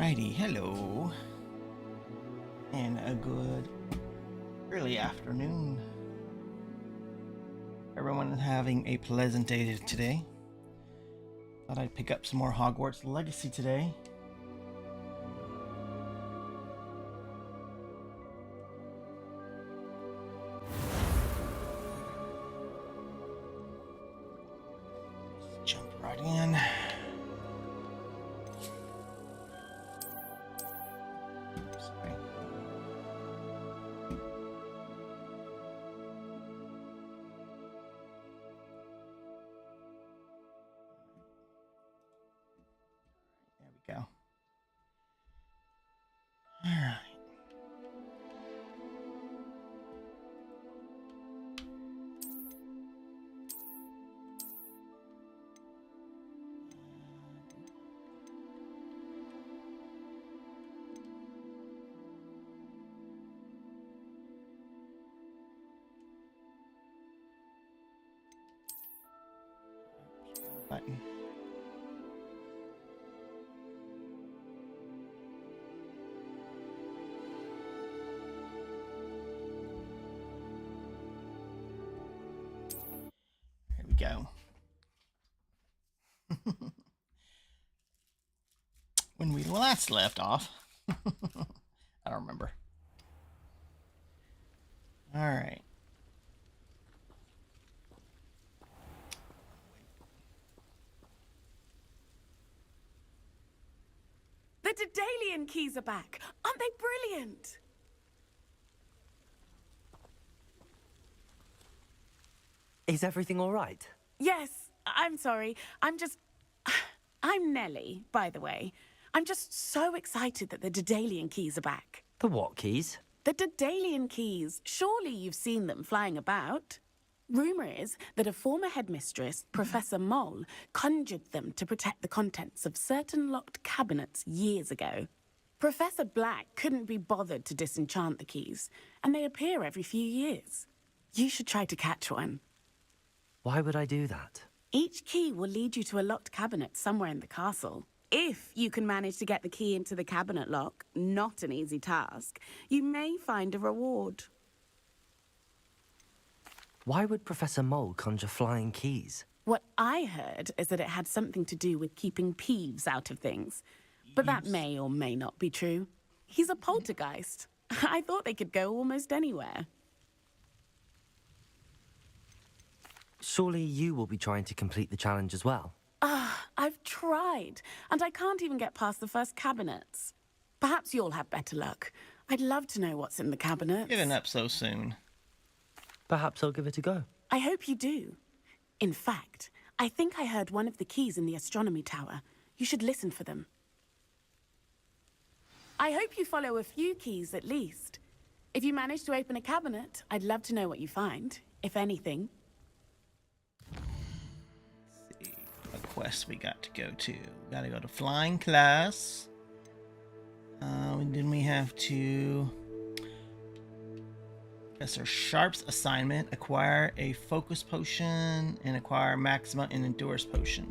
Alrighty, hello, and a good early afternoon. Everyone is having a pleasant day today. Thought I'd pick up some more Hogwarts Legacy today. Just jump right in. Go. All right. Button. Go. When we last left off, I don't remember. All right. The Daedalian keys are back. Aren't they brilliant? Is everything all right? Yes, I'm sorry. I'm Nellie, by the way. I'm just so excited that the Daedalian keys are back. The what keys? The Daedalian keys. Surely you've seen them flying about. Rumour is that a former headmistress, Professor Mole, conjured them to protect the contents of certain locked cabinets years ago. Professor Black couldn't be bothered to disenchant the keys, and they appear every few years. You should try to catch one. Why would I do that? Each key will lead you to a locked cabinet somewhere in the castle. If you can manage to get the key into the cabinet lock, not an easy task, you may find a reward. Why would Professor Mole conjure flying keys? What I heard is that it had something to do with keeping Peeves out of things. But that may or may not be true. He's a poltergeist. I thought they could go almost anywhere. Surely you will be trying to complete the challenge as well. I've tried, and I can't even get past the first cabinets. Perhaps you'll have better luck. I'd love to know what's in the cabinets. Giving up so soon. Perhaps I'll give it a go. I hope you do. In fact, I think I heard one of the keys in the astronomy tower. You should listen for them. I hope you follow a few keys at least. If you manage to open a cabinet, I'd love to know what you find, if anything. Let's see what quest we got to go to. We gotta go to flying class. And then we have to Professor Sharp's assignment: acquire a focus potion and acquire maxima and endurance potion.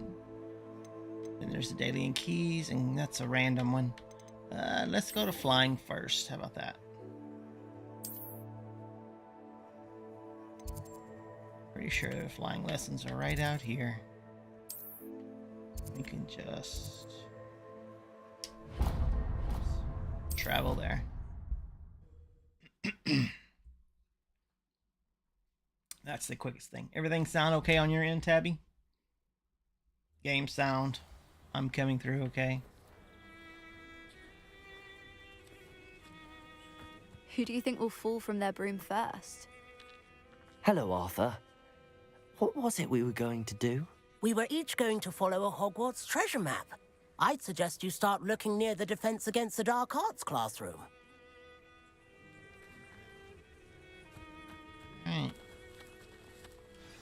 Then there's the Daedalian keys, and that's a random one. Let's go to flying first. How about that? Pretty sure the flying lessons are right out here. We can just travel there. That's the quickest thing. Everything sound okay on your end, Tabby? Game sound. I'm coming through okay. Who do you think will fall from their broom first? Hello, Arthur. What was it we were going to do? We were each going to follow a Hogwarts treasure map. I'd suggest you start looking near the Defense Against the Dark Arts classroom. Right.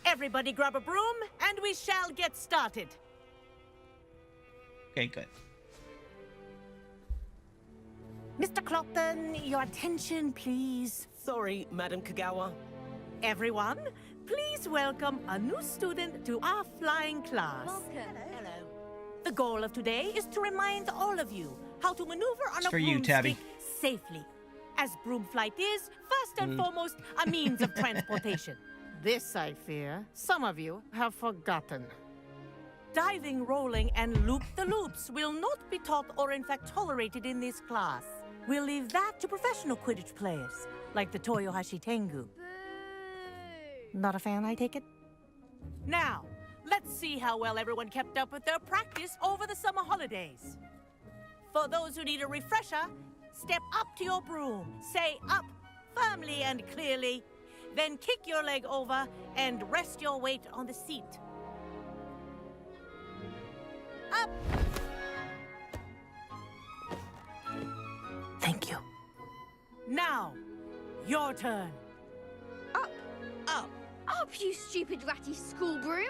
Everybody grab a broom, and we shall get started. Okay, good. Mr. Clopton, your attention, please. Sorry, Madam Kagawa. Everyone, please welcome a new student to our flying class. Welcome. Hello. The goal of today is to remind all of you how to maneuver on a for you, Tabby. broomstick safely. As broom flight is, first and foremost, a means of transportation. This, I fear, some of you have forgotten. Diving, rolling, and loop-the-loops will not be taught or in fact tolerated in this class. We'll leave that to professional Quidditch players, like the Toyohashi Tengu. Not a fan, I take it? Now, let's see how well everyone kept up with their practice over the summer holidays. For those who need a refresher, step up to your broom, say up firmly and clearly, then kick your leg over and rest your weight on the seat. Up! Thank you. Now, your turn. Up, Up. up, you stupid ratty school broom!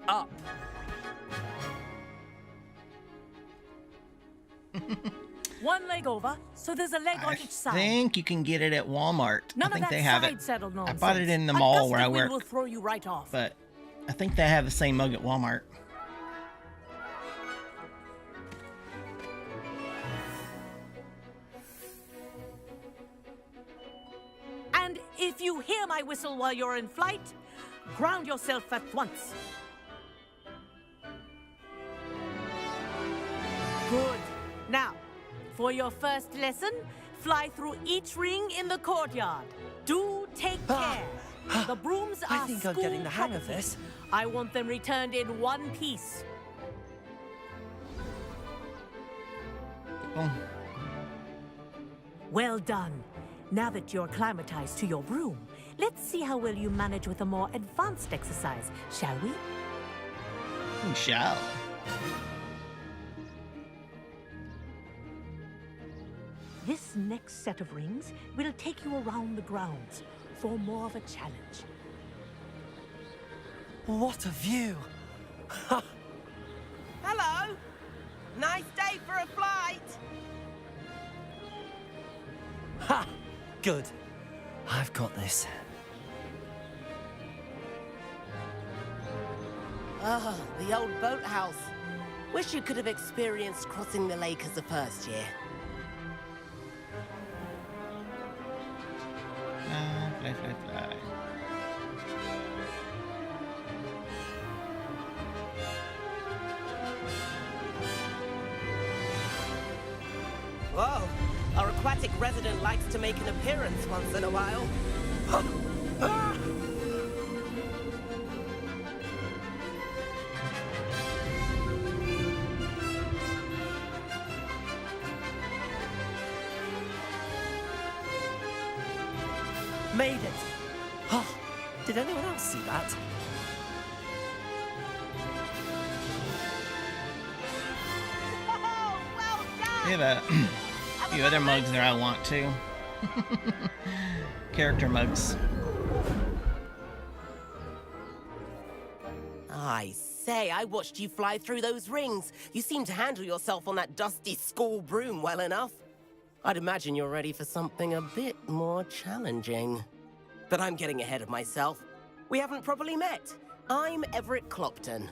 Up. One leg over, so there's a leg on I each side. think you can get it at Walmart. None I think of that they have side it. saddle I nonsense. bought it in the A mall gust where of I wind work, will throw you right off. but I think they have the same mug at Walmart. And if you hear my whistle while you're in flight, ground yourself at once. Good. Now, for your first lesson, fly through each ring in the courtyard. Do take care. The brooms are I think I'm getting the hang of school this. property. I want them returned in one piece. Oh, Well done. Now that you're acclimatized to your broom, let's see how well you manage with a more advanced exercise, shall we? we shall. This next set of rings will take you around the grounds for more of a challenge. What a view! Hello. Nice day for a flight. Ha! Good. I've got this. Oh, the old boathouse. Wish you could have experienced crossing the lake as a first year. Fly, fly, fly. Whoa. Our aquatic resident likes to make an appearance once in a while. Made it! Oh, did anyone else see that? Oh, well They done! have a few other mugs there I want too. Character mugs. I say, I watched you fly through those rings. You seem to handle yourself on that dusty school broom well enough. I'd imagine you're ready for something a bit more challenging. But I'm getting ahead of myself. We haven't properly met. I'm Everett Clopton.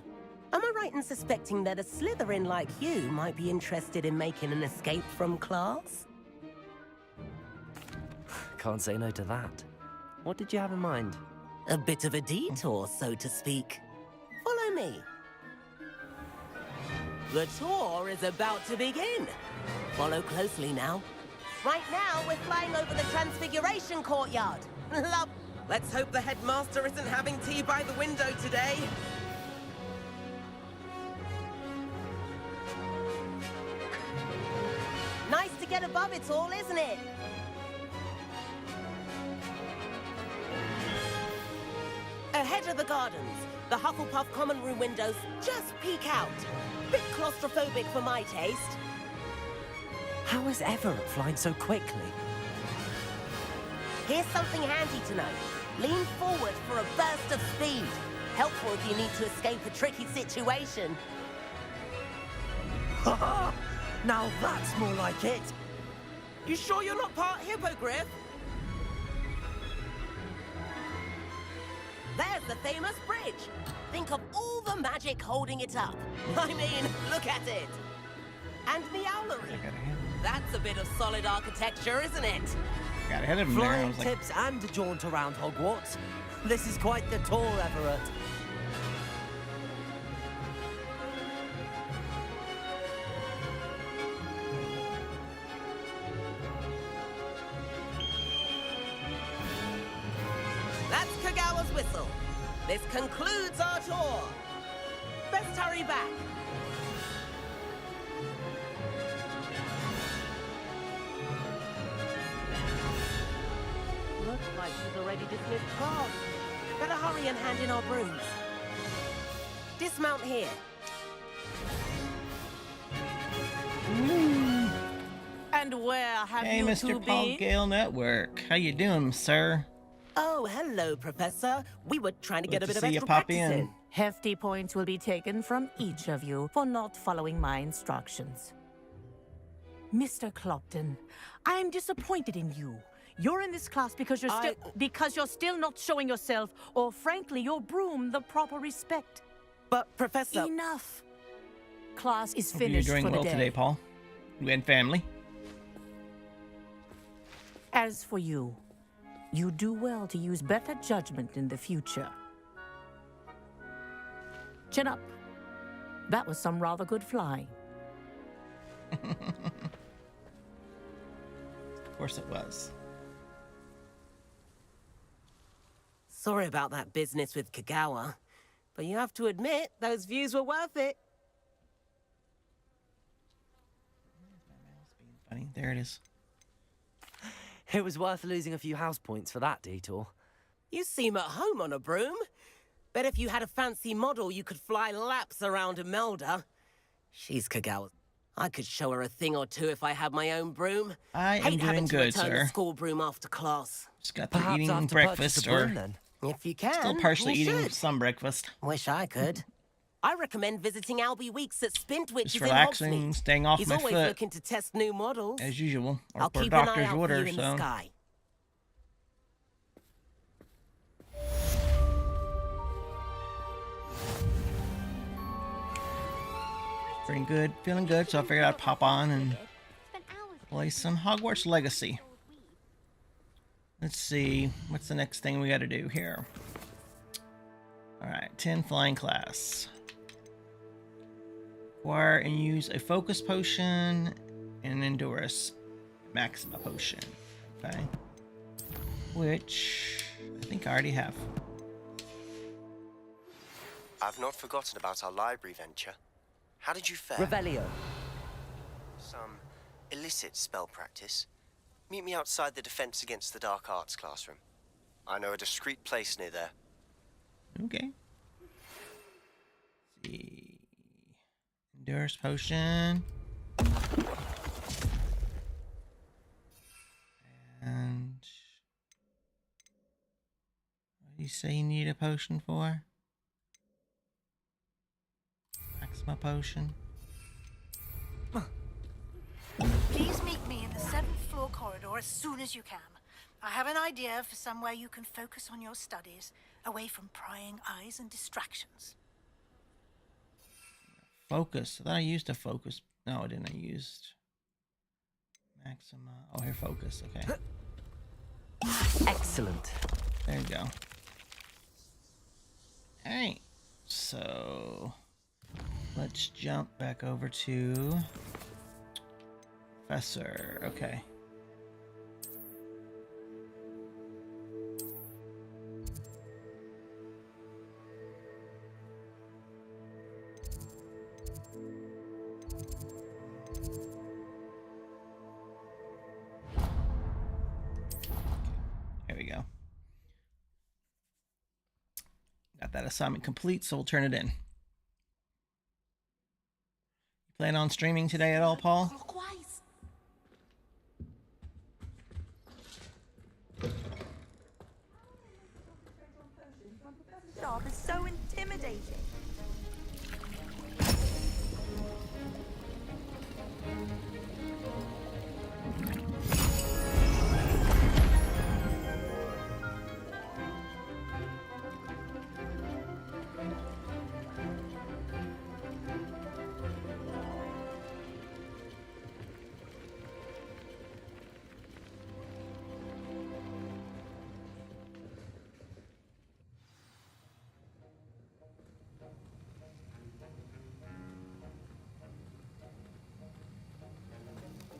Am I right in suspecting that a Slytherin like you might be interested in making an escape from class? Can't say no to that. What did you have in mind? A bit of a detour, so to speak. Follow me. The tour is about to begin. Follow closely now. Right now, we're flying over the Transfiguration Courtyard. Love. Let's hope the headmaster isn't having tea by the window today. Nice to get above it all, isn't it? Ahead of the gardens, the Hufflepuff common room windows just peek out. Bit claustrophobic for my taste. How is Everett flying so quickly? Here's something handy to know. Lean forward for a burst of speed. Helpful if you need to escape a tricky situation. Now that's more like it! You sure you're not part hippogriff? There's the famous bridge. Think of all the magic holding it up. I mean, look at it. And the owlery. I got ahead of him. That's a bit of solid architecture, isn't it? Got ahead of him there. I Flying was like, tips and a jaunt around Hogwarts. This is quite the tour, Everett. That's Kagawa's whistle. This concludes our tour. Best hurry back. Looks like she's already dismissed class. Better hurry and hand in our brooms. Dismount here. And where have hey, you Mr. two Paul been? Gale Network. How you doing, sir? Oh, hello, Professor. We were trying to get a Good bit to of see you extra pop practice in. in. Hefty points will be taken from each of you for not following my instructions. Mr. Clopton, I am disappointed in you. You're in this class because you're still not showing yourself, or frankly, your broom the proper respect. But, Professor... Enough. Class is Hope you're finished doing for the well day. today, Paul. You and family. As for you, you do well to use better judgment in the future. Chin up. That was some rather good flying. Of course it was. Sorry about that business with Kagawa, but you have to admit, those views were worth it. Funny. There it is. It was worth losing a few house points for that detour. You seem at home on a broom. Bet if you had a fancy model, you could fly laps around Imelda. She's Kagawa. I could show her a thing or two if I had my own broom. I am Hate doing having to good, return sir. the school broom after class. Just got through Perhaps eating after breakfast, purchase a broom, or then. If you can, still partially you eating should. some breakfast. Wish I could. I recommend visiting Albie Weeks at Spintwitches Just in relaxing, Hogsmeade. staying off He's my always foot, looking to test new models. as usual, or I'll per keep an eye doctor's out for order, you in the so... sky. Feeling good, feeling good, so I figured I'd pop on and Spent hours play some Hogwarts Legacy. Let's see, what's the next thing we gotta do here? Alright, 10 flying class. Acquire and use a focus potion and an Endurus Maxima potion. Okay. Which I think I already have. I've not forgotten about our library venture. How did you fare? Revelio. Some illicit spell practice. Meet me outside the Defense Against the Dark Arts classroom. I know a discreet place near there. Okay. Let's see. Endurance potion. And what do you say you need a potion for? Maxima potion. Please meet me in the 7th floor corridor as soon as you can. I have an idea for somewhere you can focus on your studies, away from prying eyes and distractions. Focus. I thought I used a focus. No, I didn't. I used Maxima. Oh, here, focus. Okay. Excellent. There you go. Alright. So let's jump back over to Professor. Okay. There we go. Got that assignment complete, so we'll turn it in. You plan on streaming today at all, Paul? Job is so intimidating.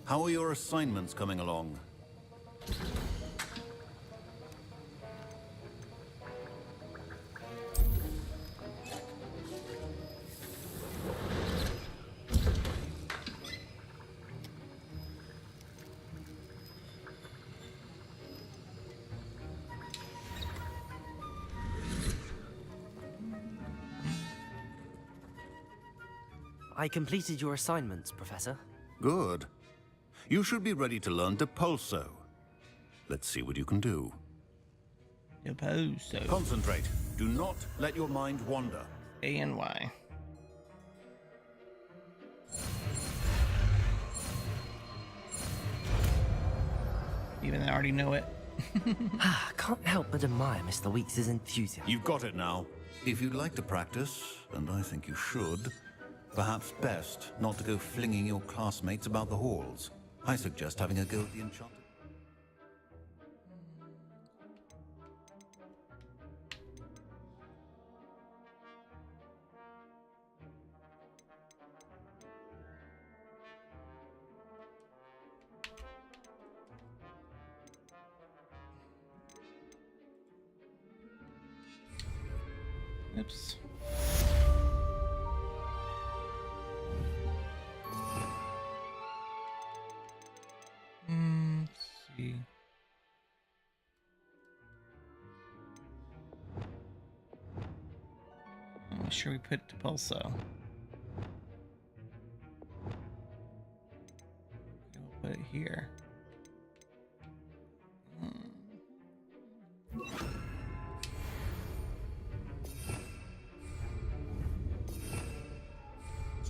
How are your assignments coming along? I completed your assignments, Professor. Good. You should be ready to learn Depulso. Let's see what you can do. Depulso. Concentrate. Do not let your mind wander. A and Y. Even though I already know it. Can't help but admire Mr. Weeks' enthusiasm. You've got it now. If you'd like to practice, and I think you should, perhaps best not to go flinging your classmates about the halls. I suggest having a go at the enchanted. Oops. Let's see. Make sure we put Depulso. We'll put it here.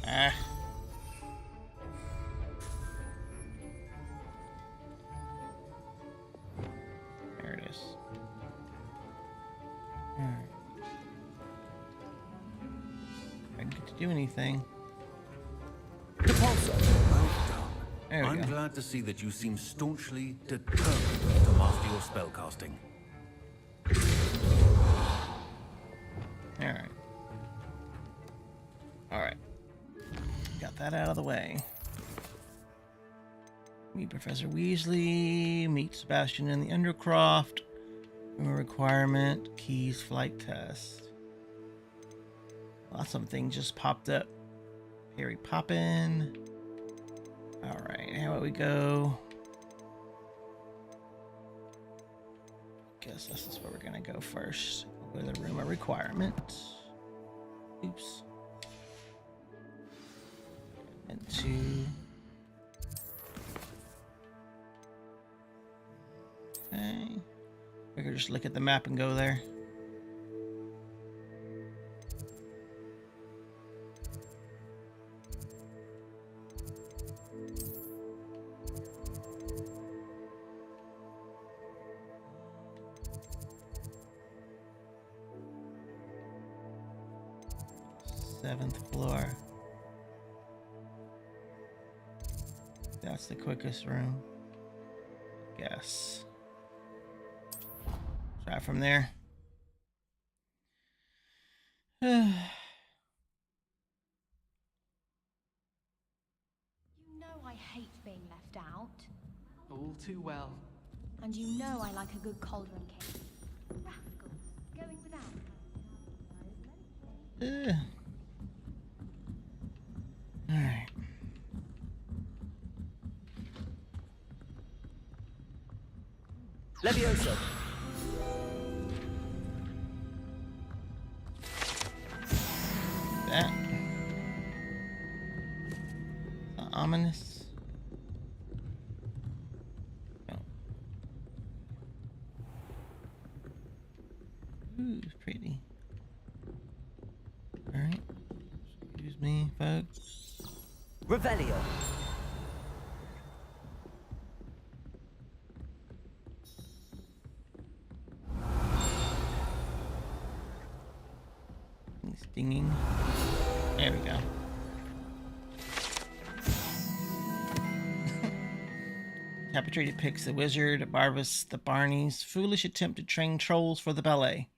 Ah. There it is. Alright. I didn't get to do anything. Depulso. Well done. There we I'm go. glad to see that you seem staunchly determined to master your spellcasting. Alright. Alright. Got that out of the way. Meet Professor Weasley. Meet Sebastian in the Undercroft. Requirement. Keys flight test. Lots of things just popped up. Harry Poppin. Alright, how about we go? Guess this is where we're gonna go first. We'll go to the room of requirement. Oops. And two. Okay. We could just look at the map and go there. Seventh floor. That's the quickest room. Guess. Try from there. You know I hate being left out. All too well. And you know I like a good cauldron cake. Rascals, going without. Alright. Levioso. That. Ominous. Oh. Ooh, pretty. Alright. Excuse me, folks. Revelio. Stinging. There we go. Tapestry depicts the wizard, Barbus, the Barneys' foolish attempt to train trolls for the ballet.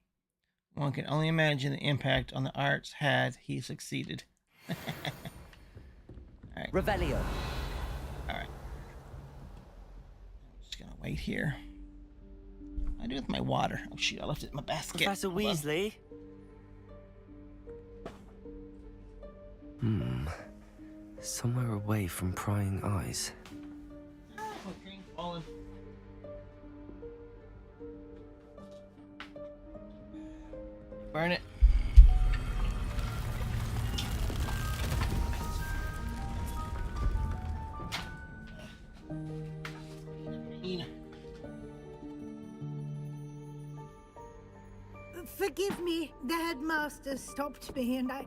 One can only imagine the impact on the arts had he succeeded. Alright. Revelio. Alright. Right here. What do I do with my water? Oh shoot, I left it in my basket. Professor Hold on. Weasley? Somewhere away from prying eyes. Oh, green fallen. Burn it. Forgive me, the headmaster stopped me and I...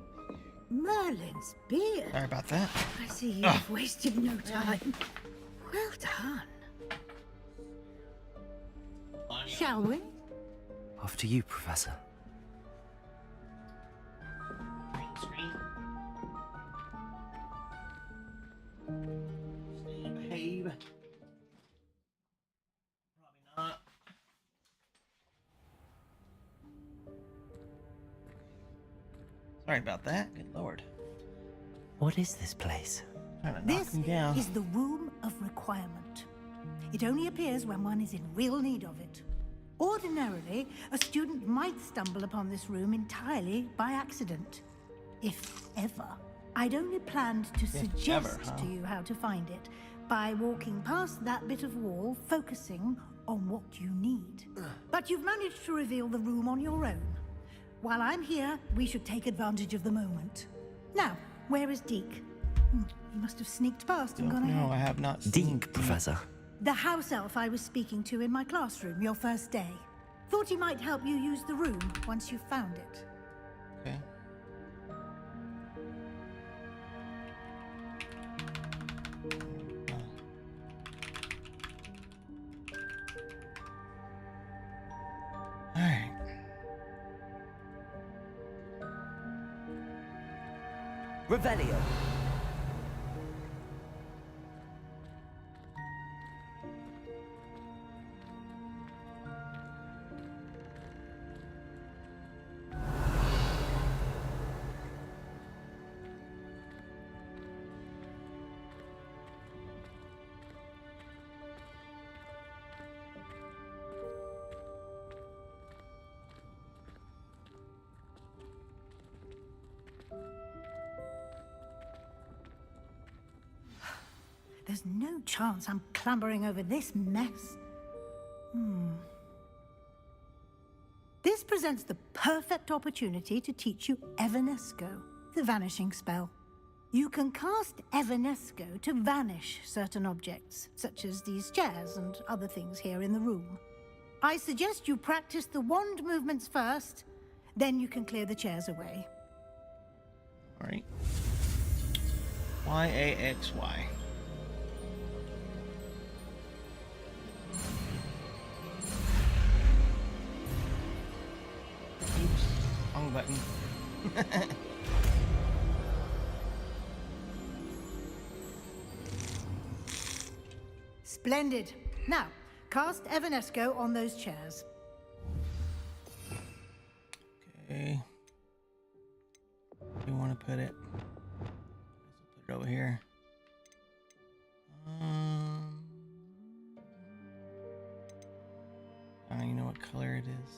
Merlin's beard. Sorry about that. I see you've wasted no time. Well done. Shall we? After you, Professor. Green screen. Stay and behave. Probably not. Sorry about that. Good lord. What is this place? Trying to knock This me down. is the Room of Requirement. It only appears when one is in real need of it. Ordinarily, a student might stumble upon this room entirely by accident. If ever. I'd only planned to suggest to you how to find it by walking past that bit of wall, focusing on what you need. But you've managed to reveal the room on your own. While I'm here, we should take advantage of the moment. Now, where is Deke? He must have sneaked past and gone ahead. No, I have not seen Deke, Professor. The house elf I was speaking to in my classroom your first day. Thought he might help you use the room once you found it. Okay. Alright. Revelio. There's no chance I'm clambering over this mess. This presents the perfect opportunity to teach you Evanesco, the vanishing spell. You can cast Evanesco to vanish certain objects, such as these chairs and other things here in the room. I suggest you practice the wand movements first, then you can clear the chairs away. Alright. Y-A-X-Y. Oops. Wrong button. Splendid. Now, cast Evanesco on those chairs. Okay. Where do you want to put it? Put it over here. I don't even know what color it is.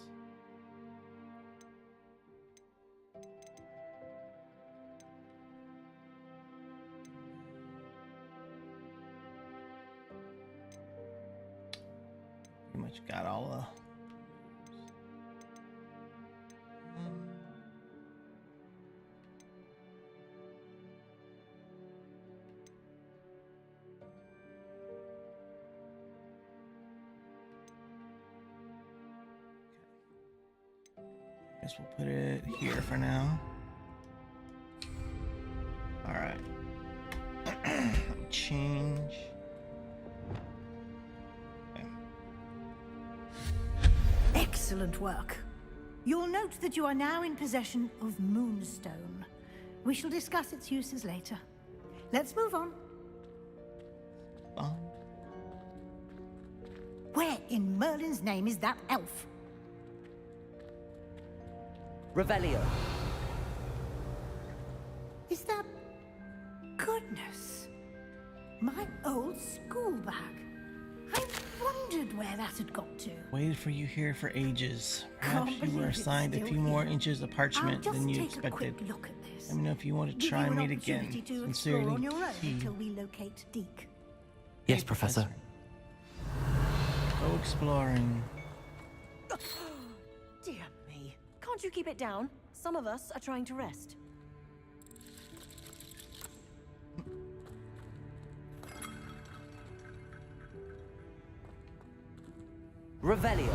Pretty much got all the... Guess we'll put it here for now. All right. Change. Okay. Excellent work. You'll note that you are now in possession of Moonstone. We shall discuss its uses later. Let's move on. Where in Merlin's name is that elf? Revelio. Is that... Goodness. My old school bag. I wondered where that had got to. Waited for you here for ages. Can't Perhaps you were believe it's assigned a still few more here. inches of I'll parchment just than you take expected. a quick look at this. Let me know if you want to Give try you and an meet again. opportunity to explore Sincerely, on your own T. until we locate Deke. Yes, Hey, Professor. Go exploring. Dear me. Can't you keep it down? Some of us are trying to rest. Revelio.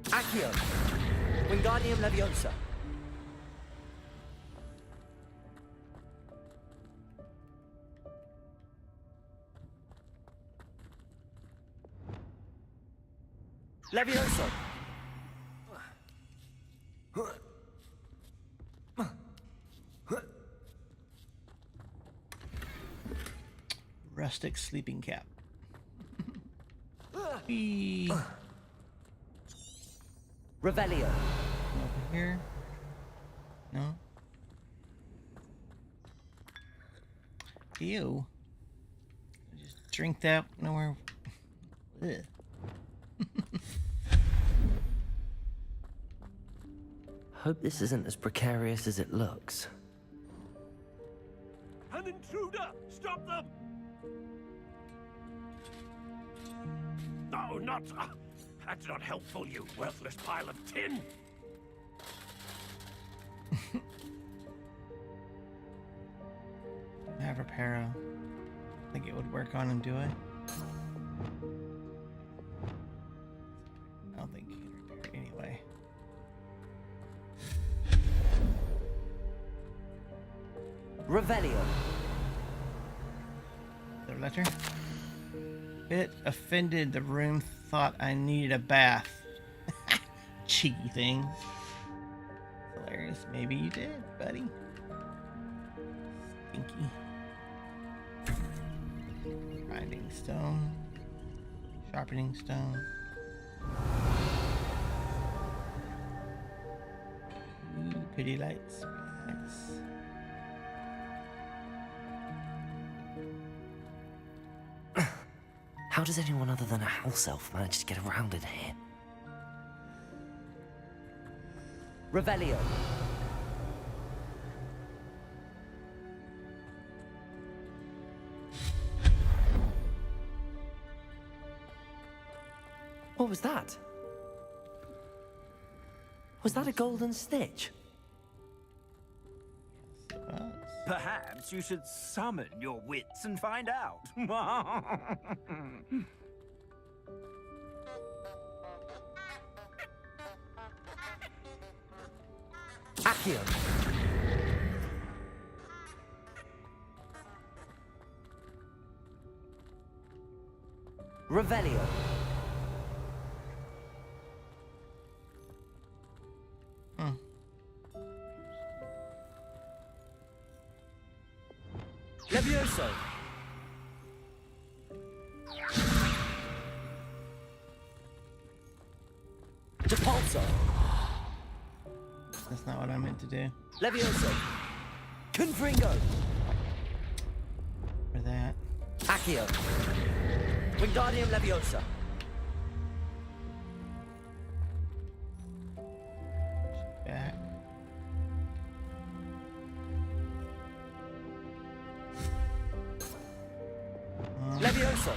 Accio. Wingardium Leviosa. Levioso. Rustic sleeping cap. Whee. Revelio. Over here. No. Ew. Just drink that nowhere. Ugh. Hope this isn't as precarious as it looks. An intruder! Stop them! No, not... that's not helpful, you worthless pile of tin! Have reparo. Think it would work on him, do I? I don't think he can repair it anyway. Revelio. The letter? Bit offended the room thought I needed a bath. Cheeky thing. Hilarious. Maybe you did, buddy. Stinky. Grinding stone. Sharpening stone. Ooh, pretty lights. Nice. How does anyone other than a house elf manage to get around in here? Revelio. What was that? Was that a golden snitch? Perhaps you should summon your wits and find out. Accio. Revelio. Levioso. Depulso. That's not what I meant to do. Levioso. Confringo. For that. Accio. Wingardium Leviosa. Back. Levioso.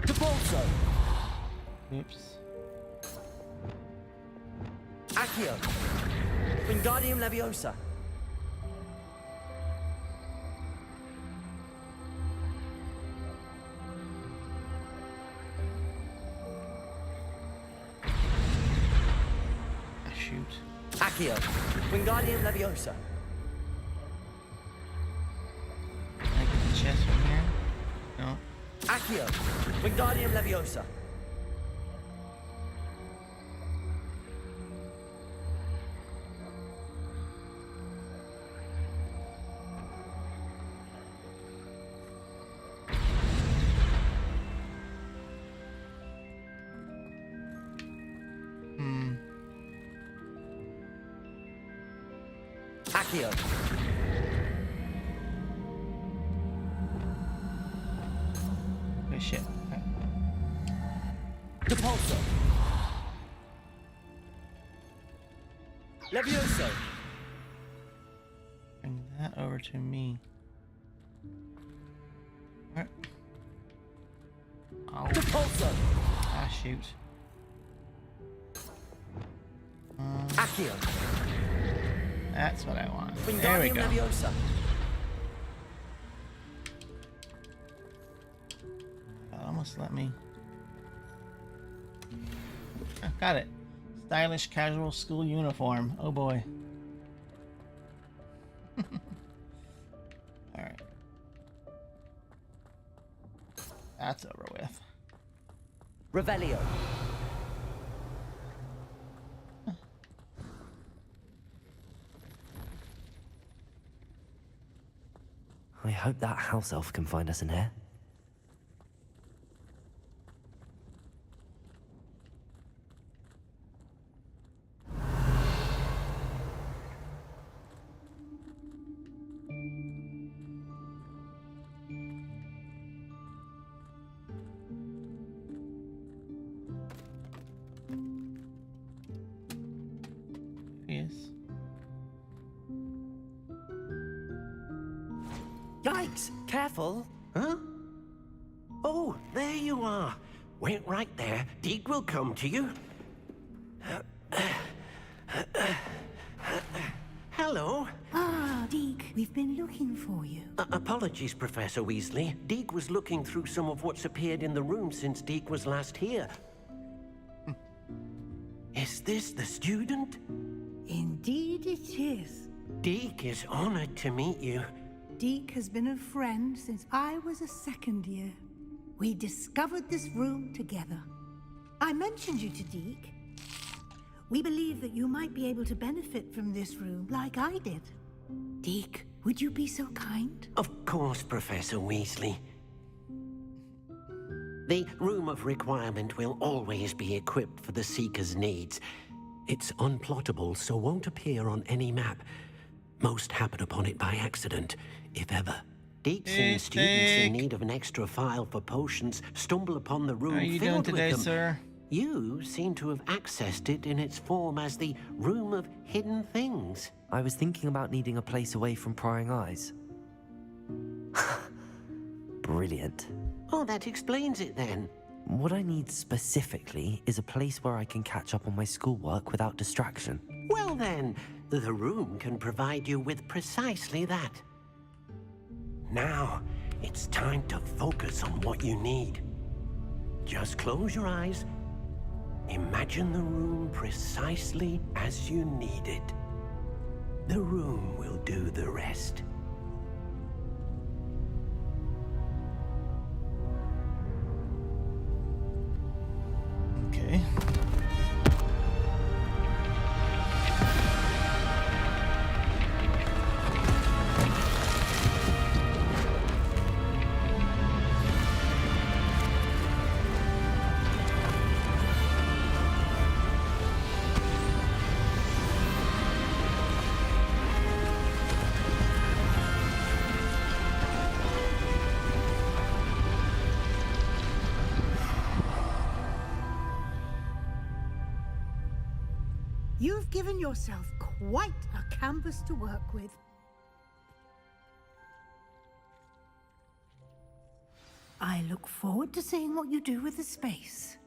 Depulso. Oops. Accio. Wingardium Leviosa. Shoot. Accio. Wingardium Leviosa. Can I get the chest from here? No. Accio. Wingardium Leviosa. Accio. Oh shit. Okay. Depulso. Levioso. Bring that over to me. Alright. Oh. Depulso. Ah, shoot. Accio. That's what I want. There we Wingardium go. Leviosa. That almost let me. Ah, got it. Stylish casual school uniform. Oh boy. Alright. That's over with. Revelio. I hope that house elf can find us in here. Yes. Yikes! Careful! Huh? Oh, there you are. Wait right there. Deke will come to you. Hello. Ah, Deke, we've been looking for you. Apologies, Professor Weasley. Deke was looking through some of what's appeared in the room since Deke was last here. Is this the student? Indeed it is. Deke is honored to meet you. Deke has been a friend since I was a second year. We discovered this room together. I mentioned you to Deke. We believe that you might be able to benefit from this room like I did. Deke, would you be so kind? Of course, Professor Weasley. The Room of Requirement will always be equipped for the Seeker's needs. It's unplottable, so won't appear on any map. Most happen upon it by accident, if ever. Deeks and students in need of an extra file for potions stumble upon the room How are you doing filled today, with them. sir? You seem to have accessed it in its form as the Room of Hidden Things. I was thinking about needing a place away from prying eyes. Brilliant. Oh, that explains it then. What I need specifically is a place where I can catch up on my schoolwork without distraction. Well then, the room can provide you with precisely that. Now, it's time to focus on what you need. Just close your eyes. Imagine the room precisely as you need it. The room will do the rest. Okay. You've given yourself quite a canvas to work with. I look forward to seeing what you do with the space.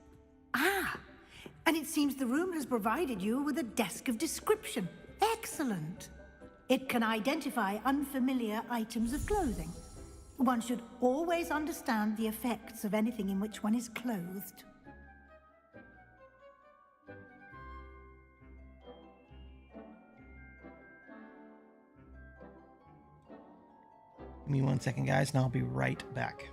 Ah, and it seems the room has provided you with a desk of description. Excellent. It can identify unfamiliar items of clothing. One should always understand the effects of anything in which one is clothed. Give me 1 second, guys, and I'll be right back.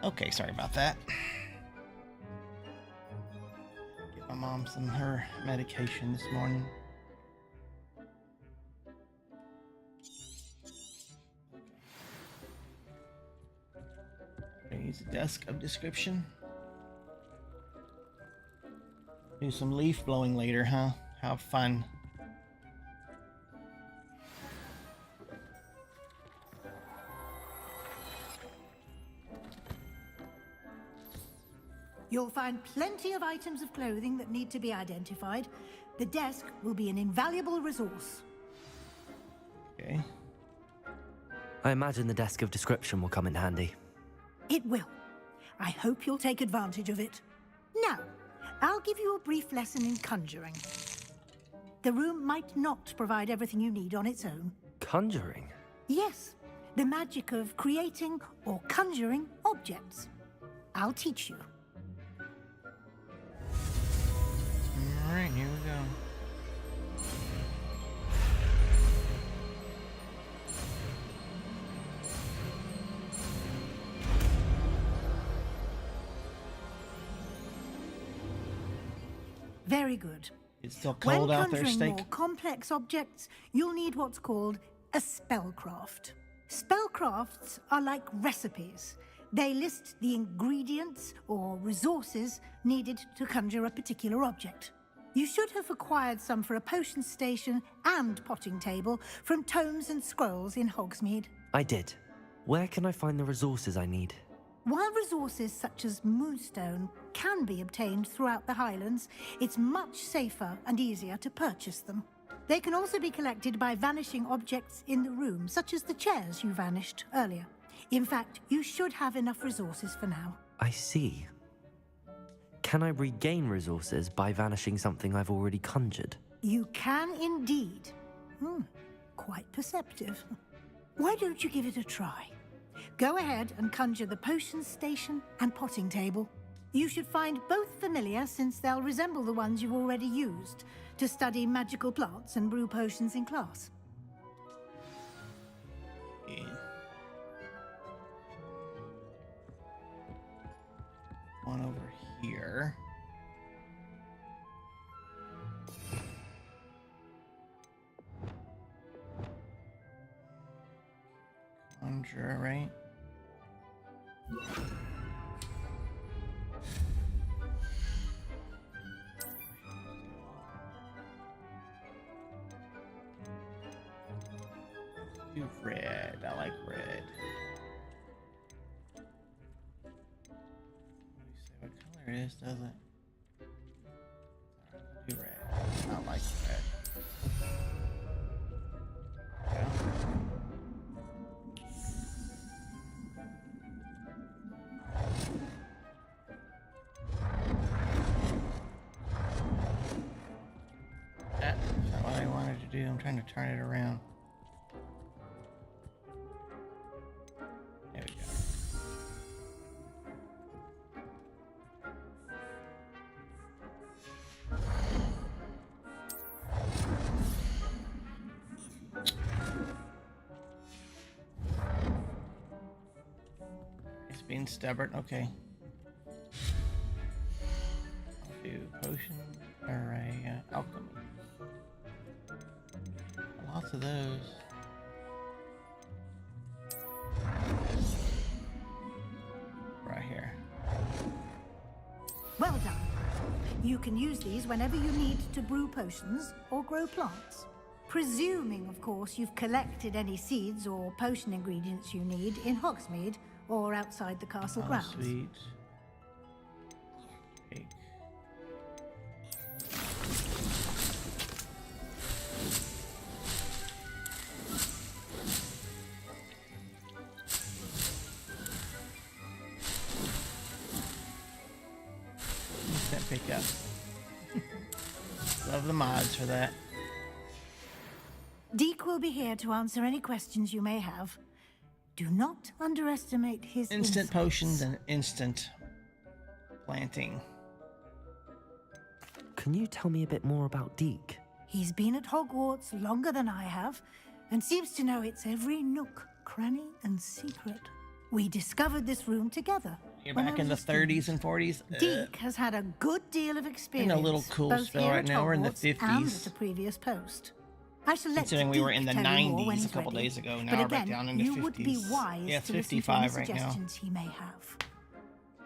Okay, sorry about that. Get my mom some her medication this morning. Use a desk of description. Do some leaf blowing later, huh? How fun. You'll find plenty of items of clothing that need to be identified. The desk will be an invaluable resource. Okay. I imagine the desk of description will come in handy. It will. I hope you'll take advantage of it. Now, I'll give you a brief lesson in conjuring. The room might not provide everything you need on its own. Conjuring? Yes, the magic of creating or conjuring objects. I'll teach you. Alright, here we go. Very good. It's still cold out there, When Steak. conjuring more complex objects, you'll need what's called a spellcraft. Spellcrafts are like recipes. They list the ingredients or resources needed to conjure a particular object. You should have acquired some for a potion station and potting table from tomes and scrolls in Hogsmeade. I did. Where can I find the resources I need? While resources such as moonstone can be obtained throughout the Highlands, it's much safer and easier to purchase them. They can also be collected by vanishing objects in the room, such as the chairs you vanished earlier. In fact, you should have enough resources for now. I see. Can I regain resources by vanishing something I've already conjured? You can indeed. Quite perceptive. Why don't you give it a try? Go ahead and conjure the potion station and potting table. You should find both familiar, since they'll resemble the ones you've already used to study magical plants and brew potions in class. Yeah. One over here. Conjure, right? Do red. I like red. Let me see what color it is, does it? Do red. I like red. Yeah. That's not what I wanted to do. I'm trying to turn it around. There we go. It's being stubborn. Okay. I'll do potion or a alchemy. Lots of those. Right here. Well done. You can use these whenever you need to brew potions or grow plants. Presuming, of course, you've collected any seeds or potion ingredients you need in Hogsmeade or outside the castle grounds. Sweet. Cake. Instant pickup. Love the mods for that. Deke will be here to answer any questions you may have. Do not underestimate his Instant insights. potions and instant planting. Can you tell me a bit more about Deke? He's been at Hogwarts longer than I have, and seems to know its every nook, cranny, and secret. We discovered this room together, You're When I back in the was a 30s student, and 40s. Deke has had a good deal of experience. In a little cool both spell here right at now. We're in the Hogwarts and 50s. at a previous post. I shall let Considering we were in the Deke tell you more when 90s a he's couple ready. days ago, now But we're again, back down in the you 50s. would be wise Yeah, it's to listen to any 55 right now. suggestions he may have.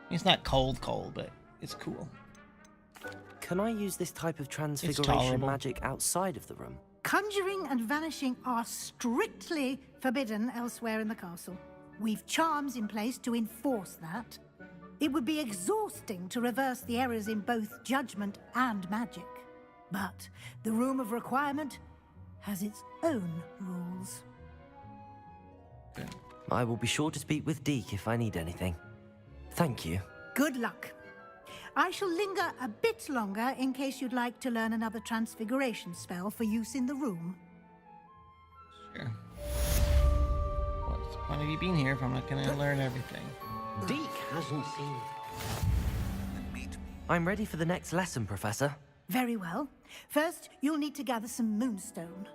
It's not cold, but it's cool. Can I use this type of transfiguration tolerable. magic outside of the room? Conjuring and vanishing are strictly forbidden elsewhere in the castle. We've charms in place to enforce that. It would be exhausting to reverse the errors in both judgment and magic. But the Room of Requirement has its own rules. I will be sure to speak with Deke if I need anything. Thank you. Good luck. I shall linger a bit longer in case you'd like to learn another transfiguration spell for use in the room. Sure. What's the point of you being here if I'm not going to learn everything? Deke hasn't seen. I'm ready for the next lesson, Professor. Very well. First, you'll need to gather some moonstone.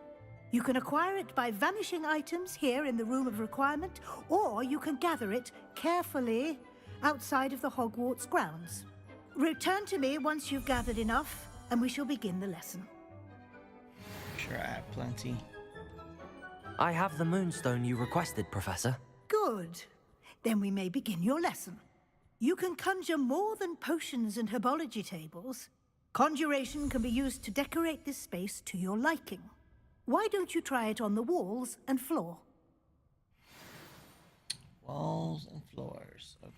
You can acquire it by vanishing items here in the Room of Requirement, or you can gather it carefully outside of the Hogwarts grounds. Return to me once you've gathered enough, and we shall begin the lesson. Sure, I have plenty. I have the moonstone you requested, Professor. Good. Then we may begin your lesson. You can conjure more than potions and herbology tables. Conjuration can be used to decorate this space to your liking. Why don't you try it on the walls and floor? Walls and floors. Okay.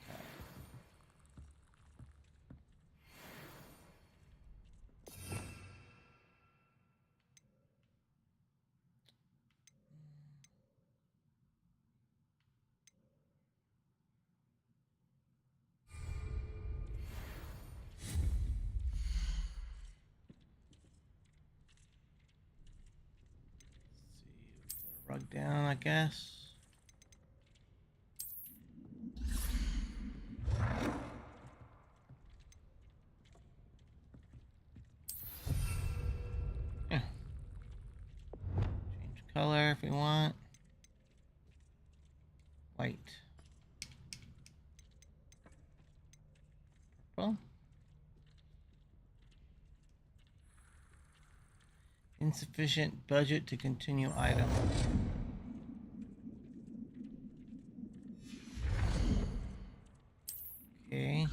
Rug down, I guess. Yeah. Change color if we want. White. Purple. Insufficient budget to continue item. Okay. Alright,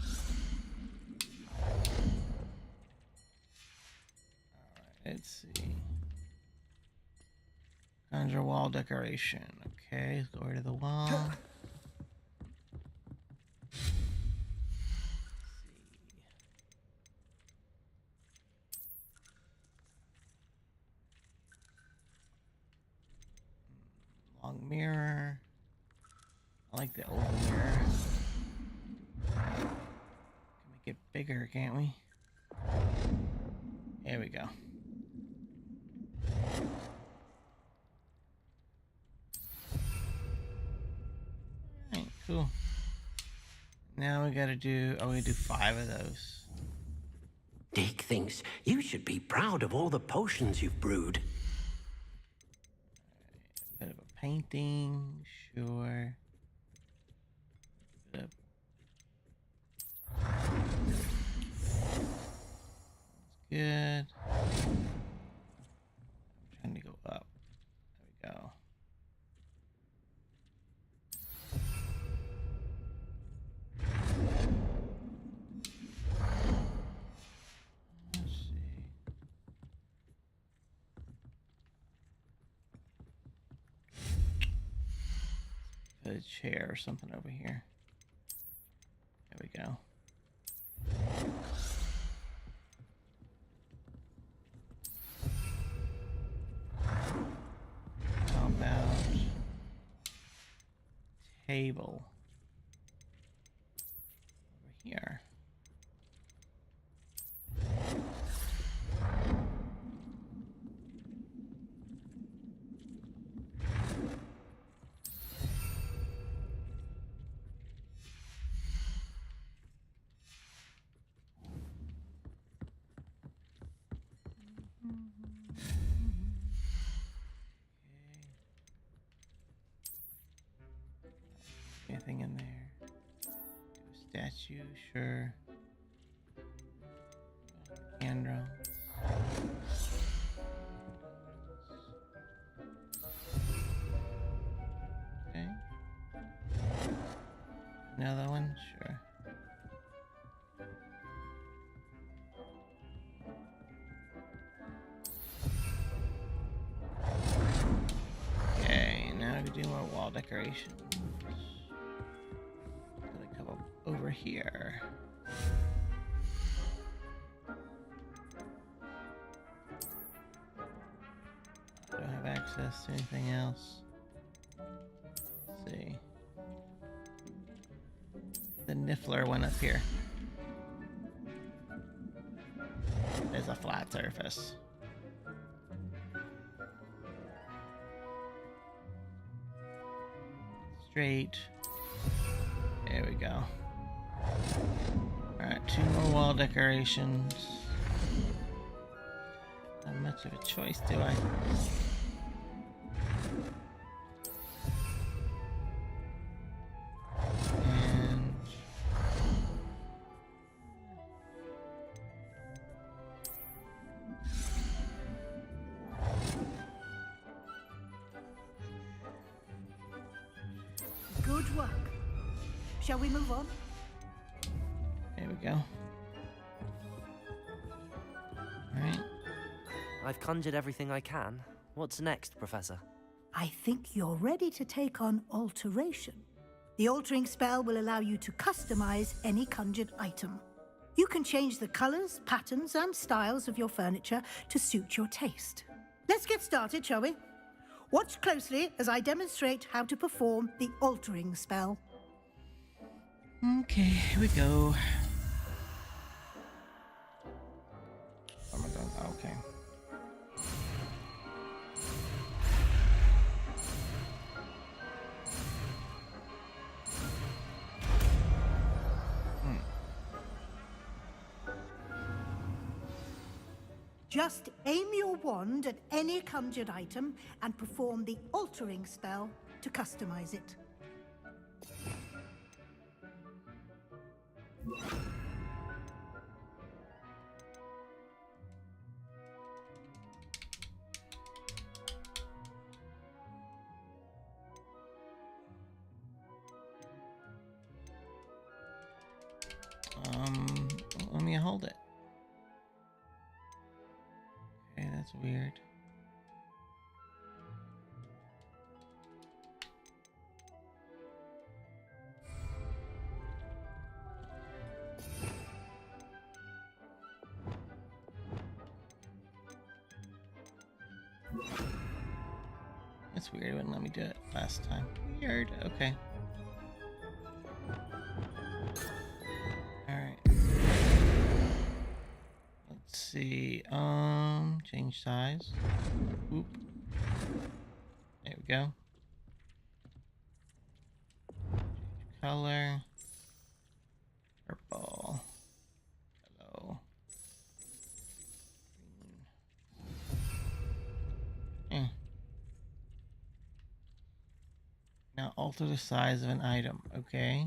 let's see. Conjure wall decoration. Okay, let's go over to the wall. Long mirror. I like the old mirror. Can make it bigger, can't we? There we go. Alright, cool. Now we gotta do, we do 5 of those. Deke thinks you should be proud of all the potions you've brewed. Bit of a painting, sure. Bit of... That's good. I'm trying to go up. There we go. Let's see. Put a chair or something over here. There we go. How about table over here? Anything in there? Statue, sure. Candle. Okay. Another one, sure. Okay, now we do more wall decoration. Gonna come up over here. I don't have access to anything else. Let's see. The Niffler one up here. There's a flat surface. Straight. There we go. Alright, 2 more wall decorations. Not much of a choice, do I? And Good work. Shall we move on? there we go. Alright. I've conjured everything I can. What's next, Professor? I think you're ready to take on alteration. The altering spell will allow you to customize any conjured item. You can change the colors, patterns, and styles of your furniture to suit your taste. Let's get started, shall we? Watch closely as I demonstrate how to perform the altering spell. Okay, here we go. Where am I going? Oh, okay. Just aim your wand at any conjured item and perform the altering spell to customize it. Let me hold it. Okay, that's weird. It's weird, it wouldn't let me do it last time. Weird, okay. Alright. Let's see. Change size. Oop. There we go. Change color. Purple. Hello. Green. Now alter the size of an item. Okay.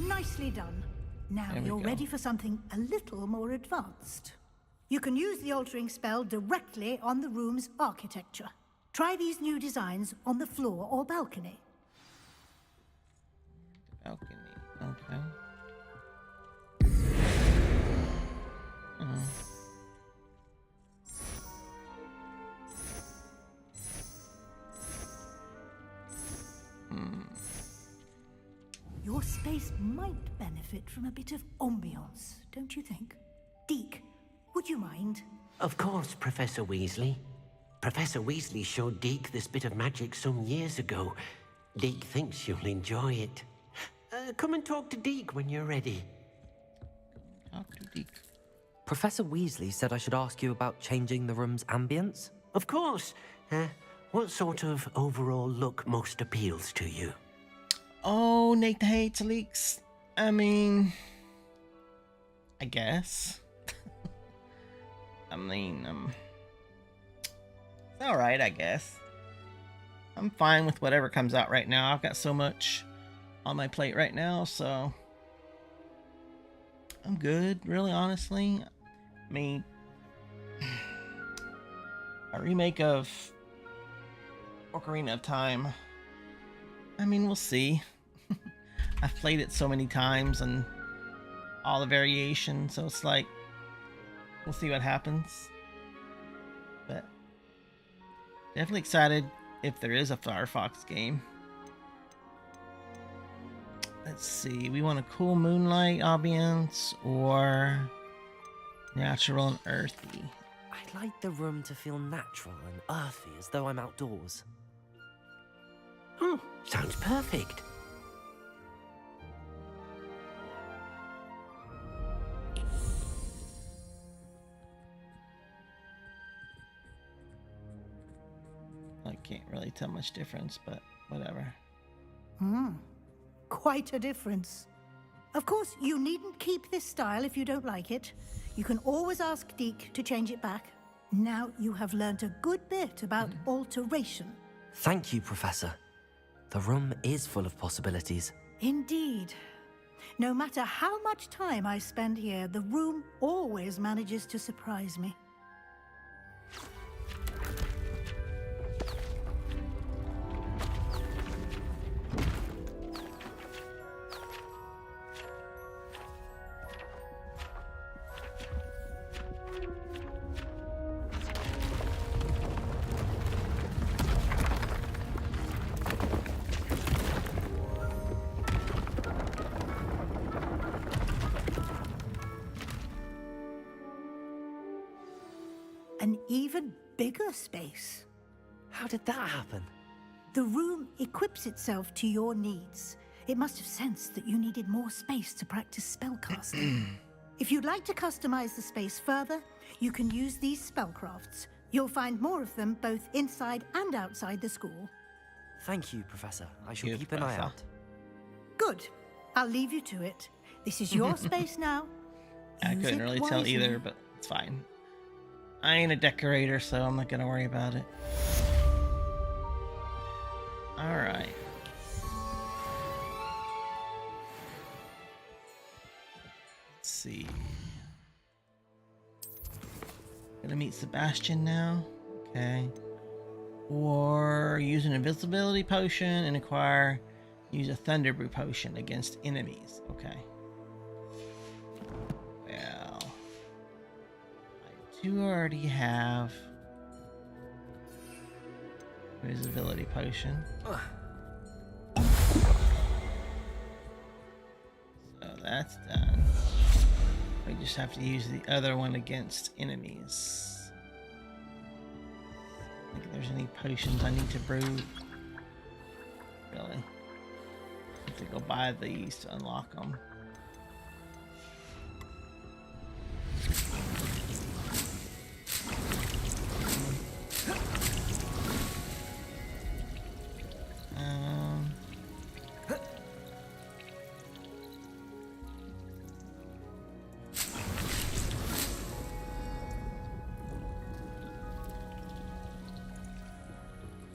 Nicely done. Now There we you're go. ready for something a little more advanced. You can use the altering spell directly on the room's architecture. Try these new designs on the floor or balcony. Balcony. Okay. Your space might benefit from a bit of ambiance, don't you think? Deke, would you mind? Of course, Professor Weasley. Professor Weasley showed Deke this bit of magic some years ago. Deke thinks you'll enjoy it. Come and talk to Deke when you're ready. Talk to Deke. Professor Weasley said I should ask you about changing the room's ambience. Of course. What sort of overall look most appeals to you? Oh, Nathan hates leaks. I mean, I guess. I mean, it's alright, I guess. I'm fine with whatever comes out right now. I've got so much on my plate right now, so I'm good, really, honestly. I mean, a remake of Ocarina of Time. I mean, we'll see. I've played it so many times and all the variations, so it's like, we'll see what happens. But definitely excited if there is a Firefox game. Let's see, we want a cool moonlight ambience or natural and earthy. I'd like the room to feel natural and earthy, as though I'm outdoors. Sounds perfect. I can't really tell much difference, but whatever. Quite a difference. Of course, you needn't keep this style if you don't like it. You can always ask Deke to change it back. Now you have learnt a good bit about alteration. Thank you, Professor. The room is full of possibilities. Indeed. No matter how much time I spend here, the room always manages to surprise me. An even bigger space. How did that happen? The room equips itself to your needs. It must have sensed that you needed more space to practice spellcasting. If you'd like to customize the space further, you can use these spellcrafts. You'll find more of them both inside and outside the school. Thank you, Professor. I shall keep an eye out. Good. I'll leave you to it. This is your space now. I Use couldn't it really tell wisely. either, but it's fine. I ain't a decorator, so I'm not gonna worry about it. Alright. Let's see. Gonna meet Sebastian now. Okay. Or use an invisibility potion and use a thunder brew potion against enemies. Okay. Well, I do already have invisibility potion. So that's done. We just have to use the other one against enemies. I think there's any potions I need to brew. Really? Have to go buy these to unlock them.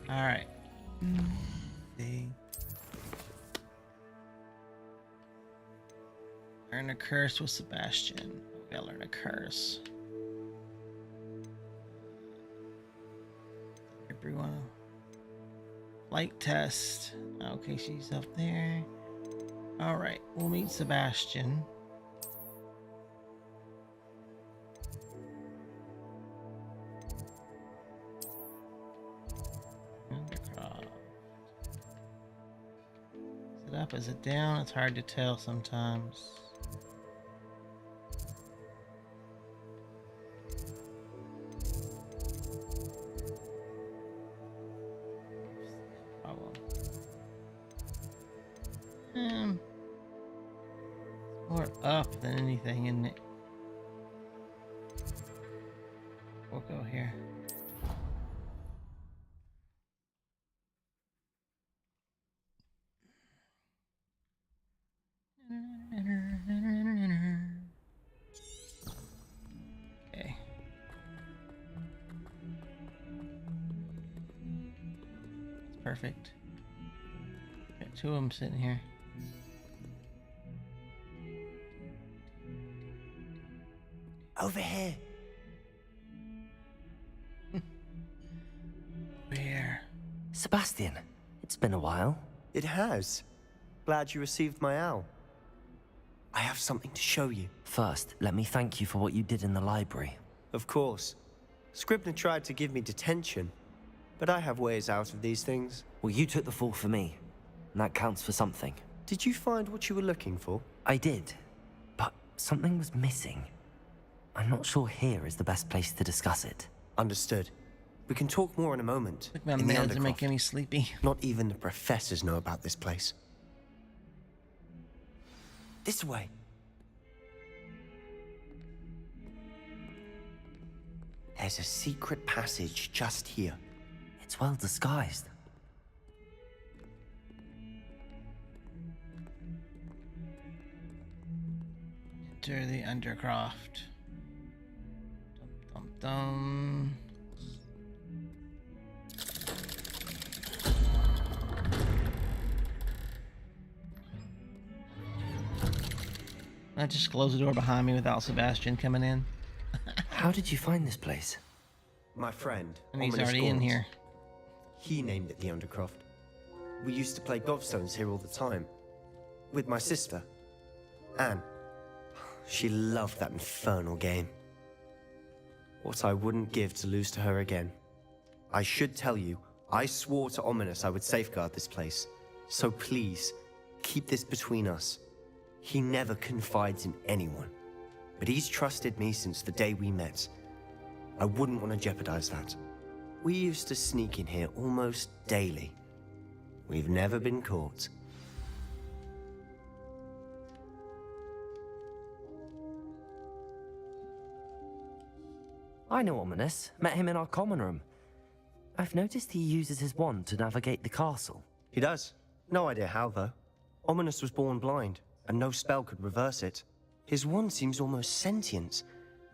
Alright. See. Learn a curse with Sebastian. We gotta learn a curse. Everyone. Flight test. Okay, she's up there. Alright, we'll meet Sebastian. Is it up? Is it down? It's hard to tell sometimes. More up than anything, isn't it? We'll go here. perfect. Got two of them sitting here. Over here. Where? Sebastian, it's been a while. It has. Glad you received my owl. I have something to show you. First, let me thank you for what you did in the library. Of course. Scribner tried to give me detention, but I have ways out of these things. Well, you took the fall for me, and that counts for something. Did you find what you were looking for? I did, but something was missing. I'm not sure here is the best place to discuss it. Understood. We can talk more in a moment. Like my in the meds are making Undercroft. me sleepy. Not even the professors know about this place. This way. There's a secret passage just here. It's well disguised. Enter the Undercroft. Dum dum dum. I just close the door behind me without Sebastian coming in. How did you find this place? My friend, And he's Ominous already in Gaunt. here. He named it the Undercroft. We used to play gobstones here all the time. With my sister, Anne. She loved that infernal game. What I wouldn't give to lose to her again. I should tell you, I swore to Ominous I would safeguard this place. So please, keep this between us. He never confides in anyone. But he's trusted me since the day we met. I wouldn't want to jeopardize that. We used to sneak in here almost daily. We've never been caught. I know Ominous. Met him in our common room. I've noticed he uses his wand to navigate the castle. He does. No idea how, though. Ominous was born blind, and no spell could reverse it. His wand seems almost sentient.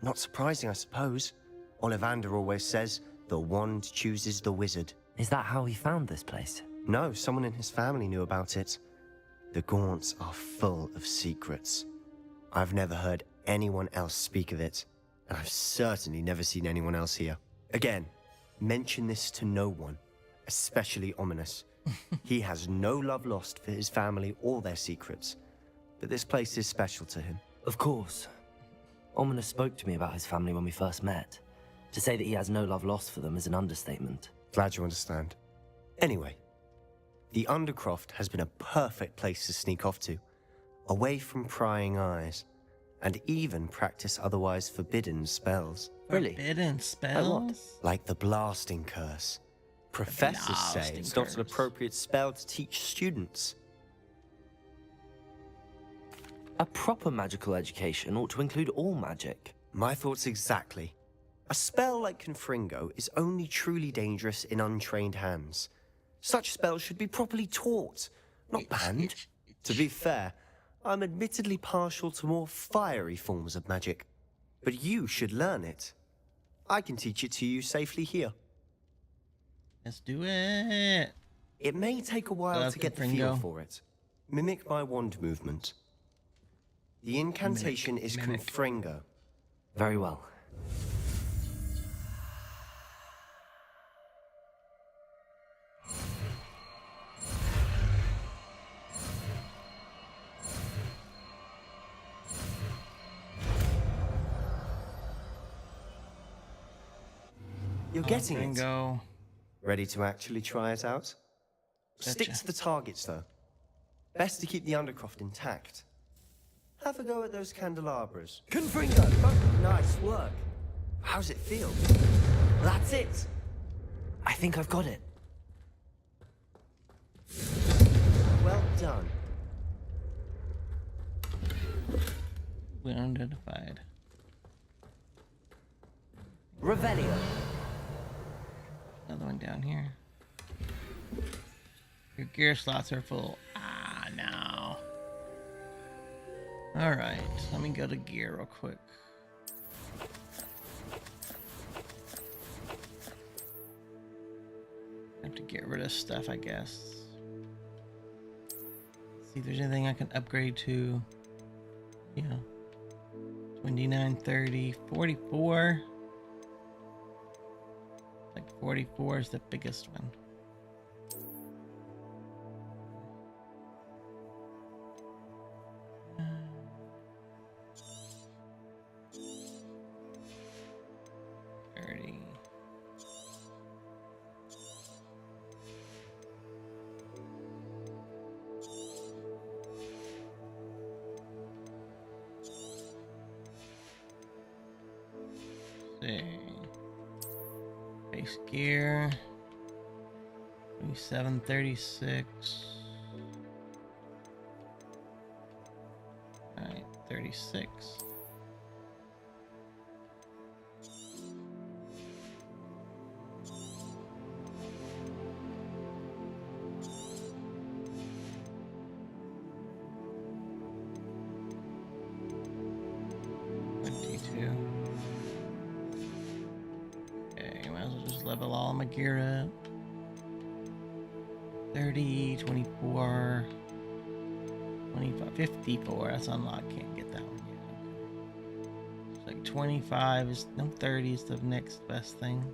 Not surprising, I suppose. Ollivander always says, the wand chooses the wizard. Is that how he found this place? No, someone in his family knew about it. The Gaunts are full of secrets. I've never heard anyone else speak of it, and I've certainly never seen anyone else here. Again, mention this to no one, especially Ominous. He has no love lost for his family or their secrets, but this place is special to him. Of course. Ominous spoke to me about his family when we first met. To say that he has no love lost for them is an understatement. Glad you understand. Anyway, the Undercroft has been a perfect place to sneak off to, away from prying eyes, and even practice otherwise forbidden spells. Really? Forbidden spells? Like the blasting curse. Professors say it's not an appropriate spell to teach students. A proper magical education ought to include all magic. My thoughts exactly. A spell like Confringo is only truly dangerous in untrained hands. Such spells should be properly taught, not banned. To be fair, I'm admittedly partial to more fiery forms of magic. But you should learn it. I can teach it to you safely here. Let's do it. It may take a while to get the feel for it. Mimic my wand movement. The incantation is Confringo. Very well. You're getting it. Bingo. Ready to actually try it out? Stick Gotcha. to the targets, though. Best to keep the Undercroft intact. Have a go at those candelabras. Confringo! Nice work. How's it feel? That's it! I think I've got it. Well done. We unidentified. Revelio. Another one down here. Your gear slots are full. Ah, no. Alright, let me go to gear real quick. I have to get rid of stuff, I guess. See if there's anything I can upgrade to. Yeah. 29, 30, 44. Like 44 is the biggest one. Base gear 2736. All right, 36. Level all my gear up. 30, 24, 25, 54. That's unlocked. Can't get that one yet. Okay. It's like 25 is no 30 is the next best thing.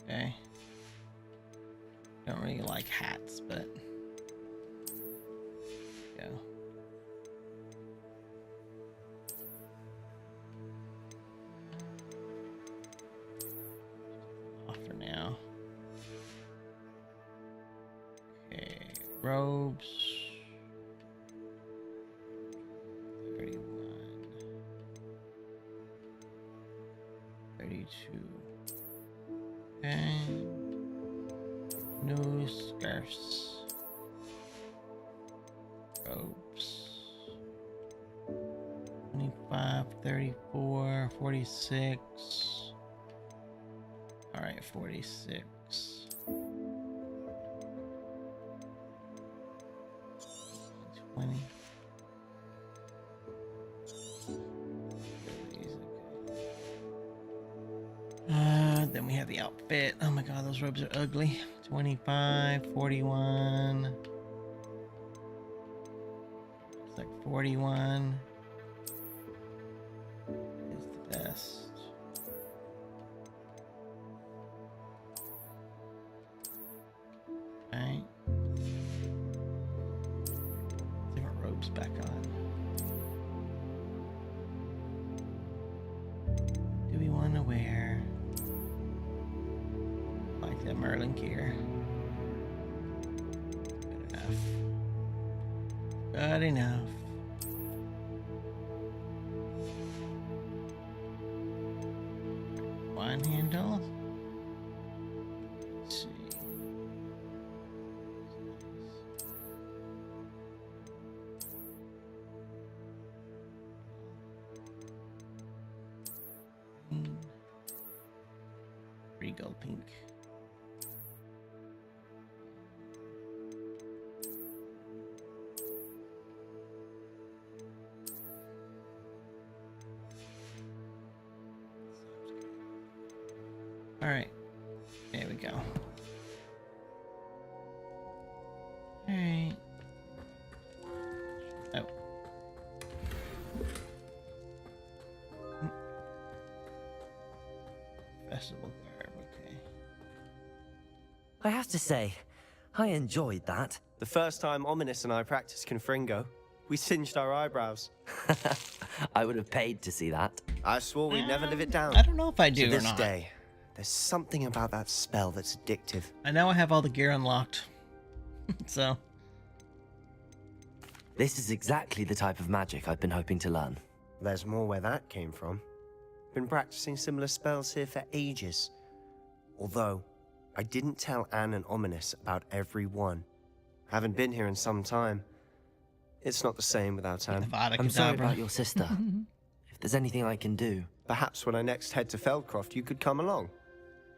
Okay. Don't really like hats, but. Robes 31 32. Okay, new scarves, robes 25 34 46. All right, 46. 20. Then we have the outfit. Oh my god, those robes are ugly. 25, 41. It's like 41 is the best. Right. Back on. Do we want to wear like that Merlin gear? Good enough. Good enough. One handle. Let's see. Regal pink. All right, there we go. All right. Oh. Festival garb, okay. I have to say, I enjoyed that. The first time Ominous and I practiced Confringo, we singed our eyebrows. I would have paid to see that. I swore we'd never live it down. I don't know if I do to or this not. day, there's something about that spell that's addictive. I know I have all the gear unlocked. So. This is exactly the type of magic I've been hoping to learn. There's more where that came from. Been practicing similar spells here for ages. Although, I didn't tell Anne and Ominous about every one. Haven't been here in some time. It's not the same without Anne. I'm sorry about your sister. If there's anything I can do... Perhaps when I next head to Feldcroft, you could come along.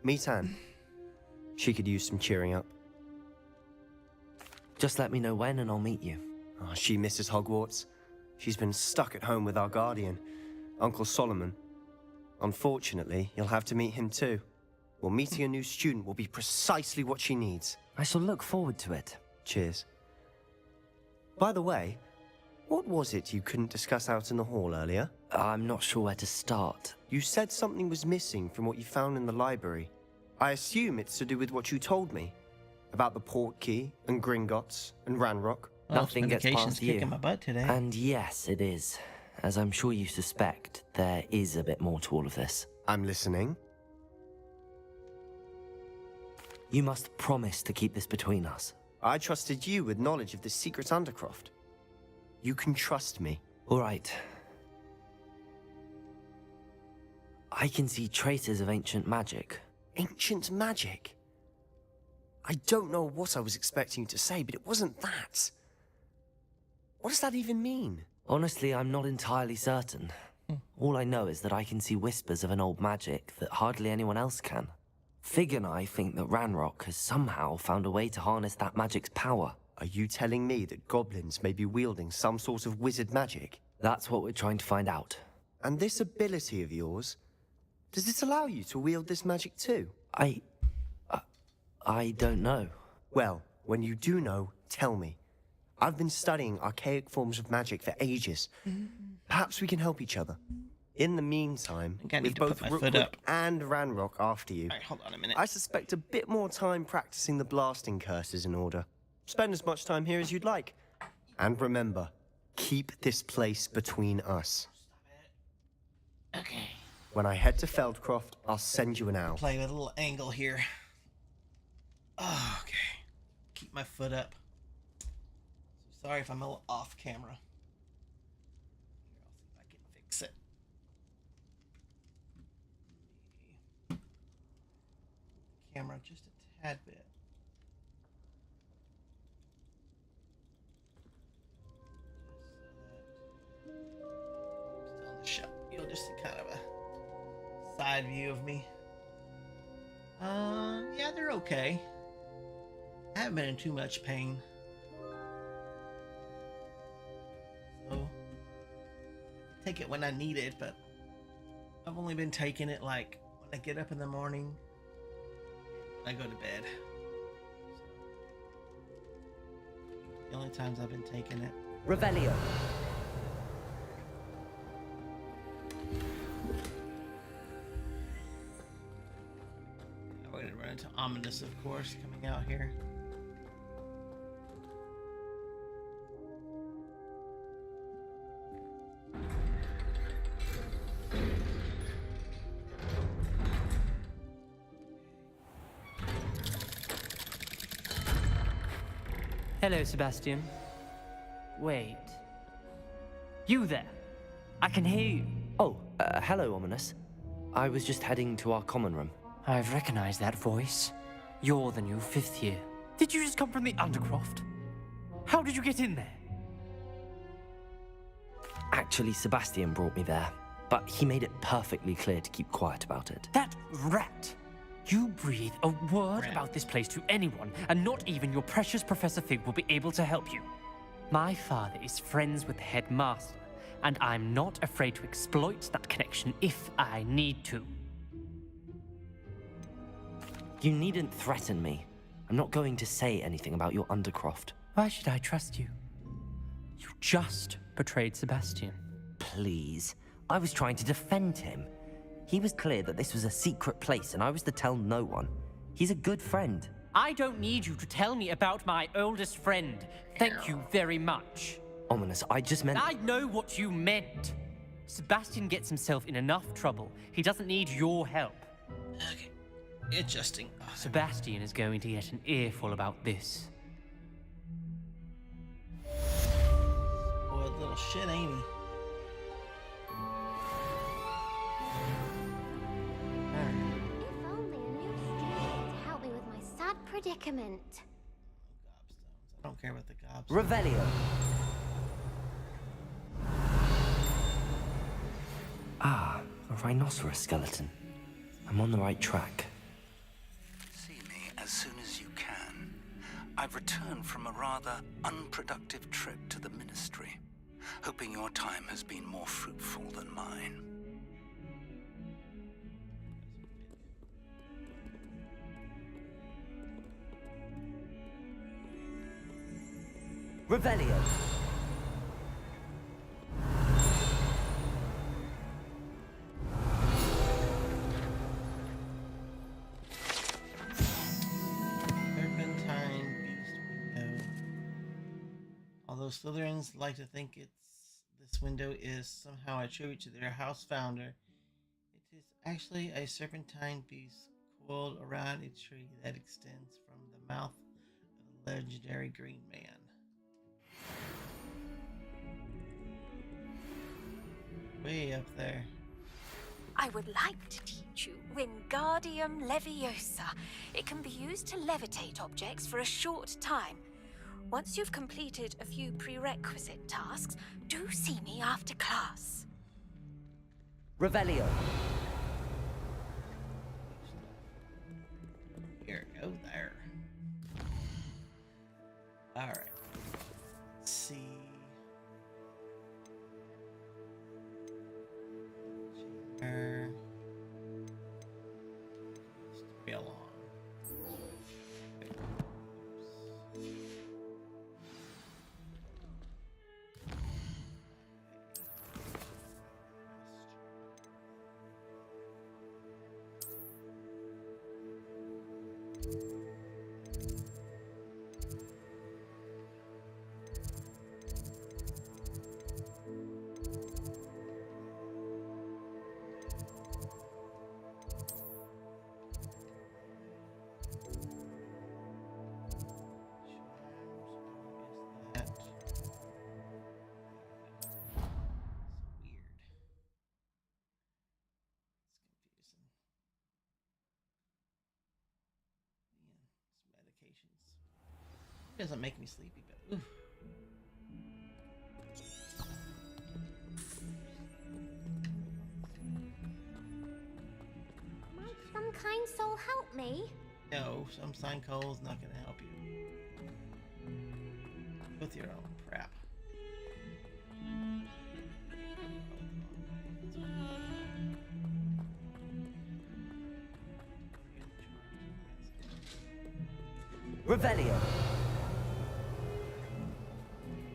Meet Anne. She could use some cheering up. Just let me know when and I'll meet you. Oh, she misses Hogwarts. She's been stuck at home with our guardian, Uncle Solomon. Unfortunately, you'll have to meet him too. Well, meeting a new student will be precisely what she needs. I shall look forward to it. Cheers. By the way, what was it you couldn't discuss out in the hall earlier? I'm not sure where to start. You said something was missing from what you found in the library. I assume it's to do with what you told me. About the port key, and Gringotts, and Ranrock. Well, Nothing gets past you. kicking my butt today. And yes, it is. As I'm sure you suspect, there is a bit more to all of this. I'm listening. You must promise to keep this between us. I trusted you with knowledge of the secret Undercroft. You can trust me. All right. I can see traces of ancient magic. Ancient magic? I don't know what I was expecting you to say, but it wasn't that. What does that even mean? Honestly, I'm not entirely certain. All I know is that I can see whispers of an old magic that hardly anyone else can. Fig and I think that Ranrock has somehow found a way to harness that magic's power. Are you telling me that goblins may be wielding some sort of wizard magic? That's what we're trying to find out. And this ability of yours, does it allow you to wield this magic too? I don't know. Well, when you do know, tell me. I've been studying archaic forms of magic for ages. Perhaps we can help each other. In the meantime, with both Rookwood and Ranrock after you, hold on a minute. I suspect a bit more time practicing the blasting curses in order. Spend as much time here as you'd like. And remember, keep this place between us. Okay. When I head to Feldcroft, I'll send you an owl. Play with a little angle here. Oh, okay. Keep my foot up. So sorry if I'm a little off camera. Here, I'll see if I can fix it. Camera just a tad bit. Still on the shot. You'll just see kind of a side view of me. Yeah, they're okay. I haven't been in too much pain. So, take it when I need it, but I've only been taking it like when I get up in the morning, when I go to bed. So, the only times I've been taking it. Revelio. We're gonna run into Ominous, of course, coming out here. Hello, Sebastian. Wait. You there? I can hear you. Oh, hello, Ominous. I was just heading to our common room. I've recognized that voice. You're the new 5th year. Did you just come from the Undercroft? How did you get in there? Actually, Sebastian brought me there, but he made it perfectly clear to keep quiet about it. That rat! You breathe a word about this place to anyone, and not even your precious Professor Fig will be able to help you. My father is friends with the headmaster, and I'm not afraid to exploit that connection if I need to. You needn't threaten me. I'm not going to say anything about your Undercroft. Why should I trust you? You just betrayed Sebastian. Please. I was trying to defend him. He was clear that this was a secret place and I was to tell no one. He's a good friend. I don't need you to tell me about my oldest friend. Thank you very much. Ominous, I just meant... I know what you meant. Sebastian gets himself in enough trouble. He doesn't need your help. Okay. Adjusting. Oh, Sebastian is going to get an earful about this. Boy, little shit, ain't he? If only a new student to help me with my sad predicament. Gobstones. I don't care about the gobstones. Revelio. Ah, a rhinoceros skeleton. I'm on the right track. See me as soon as you can. I've returned from a rather unproductive trip to the Ministry. hoping your time has been more fruitful than mine. Revelio. Serpentine Beast window. Although Slytherins like to think this window is somehow a tribute to their house founder, it is actually a serpentine beast coiled around a tree that extends from the mouth of the legendary Green Man. Way up there. I would like to teach you Wingardium Leviosa. It can be used to levitate objects for a short time. Once you've completed a few prerequisite tasks, do see me after class. Revelio. Here, go there. Alright. Let's see. Be along. It doesn't make me sleepy, but oof. Might some kind soul help me? No, some sign coal's not gonna help you. With your own crap. Revelio.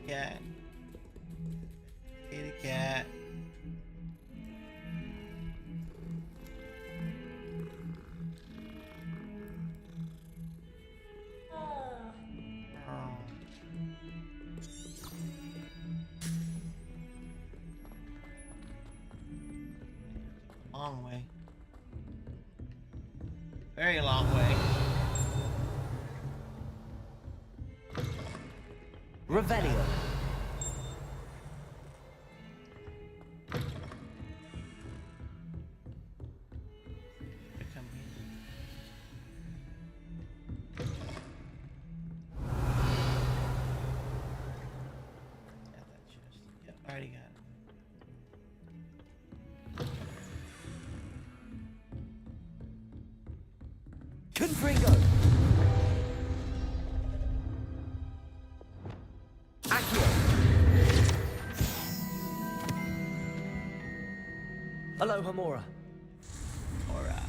Cat. Kitty cat. Long way. Very long way. Revelio. Yep, already got it. Confringo. Hello, Hamora. Hamora.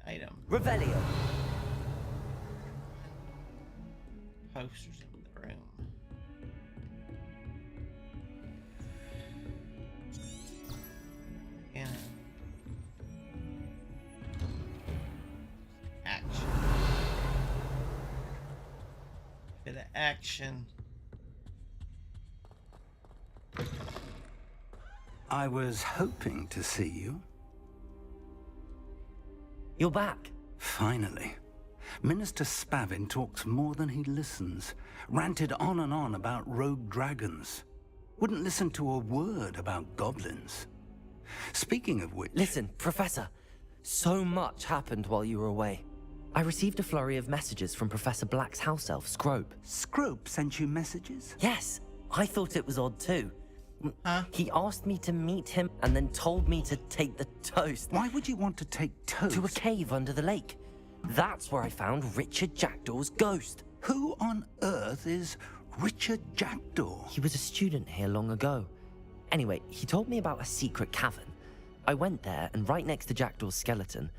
Item. Revelio. Posters in the room. And action. Bit of action. I was hoping to see you. You're back. Finally. Minister Spavin talks more than he listens. Ranted on and on about rogue dragons. Wouldn't listen to a word about goblins. Speaking of which... Listen, Professor. So much happened while you were away. I received a flurry of messages from Professor Black's house elf, Scrope. Scrope sent you messages? Yes. I thought it was odd too. Huh? He asked me to meet him and then told me to take the toast. Why would you want to take toast? To a cave under the lake. That's where I found Richard Jackdaw's ghost. Who on earth is Richard Jackdaw? He was a student here long ago. Anyway, he told me about a secret cavern. I went there, and right next to Jackdaw's skeleton,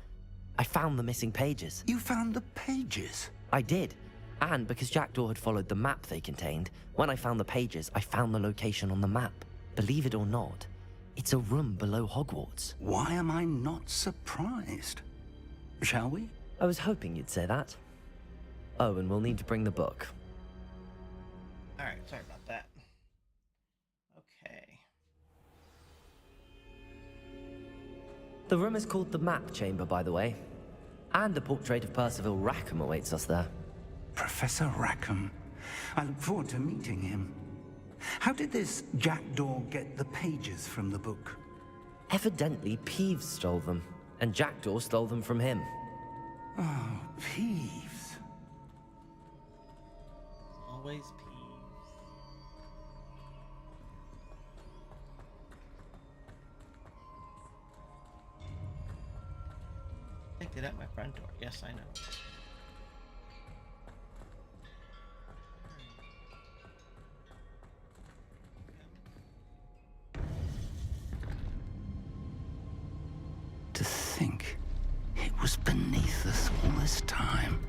I found the missing pages. You found the pages? I did. And because Jackdaw had followed the map they contained, when I found the pages, I found the location on the map. Believe it or not, it's a room below Hogwarts. Why am I not surprised? Shall we? I was hoping you'd say that. Oh, and we'll need to bring the book. Alright, sorry about that. Okay. The room is called the Map Chamber, by the way. And a portrait of Percival Rackham awaits us there. Professor Rackham. I look forward to meeting him. How did this Jackdaw get the pages from the book? Evidently, Peeves stole them, and Jackdaw stole them from him. Oh, Peeves. Always Peeves. Picked it at my front door. Yes, I know. To think it was beneath us all this time.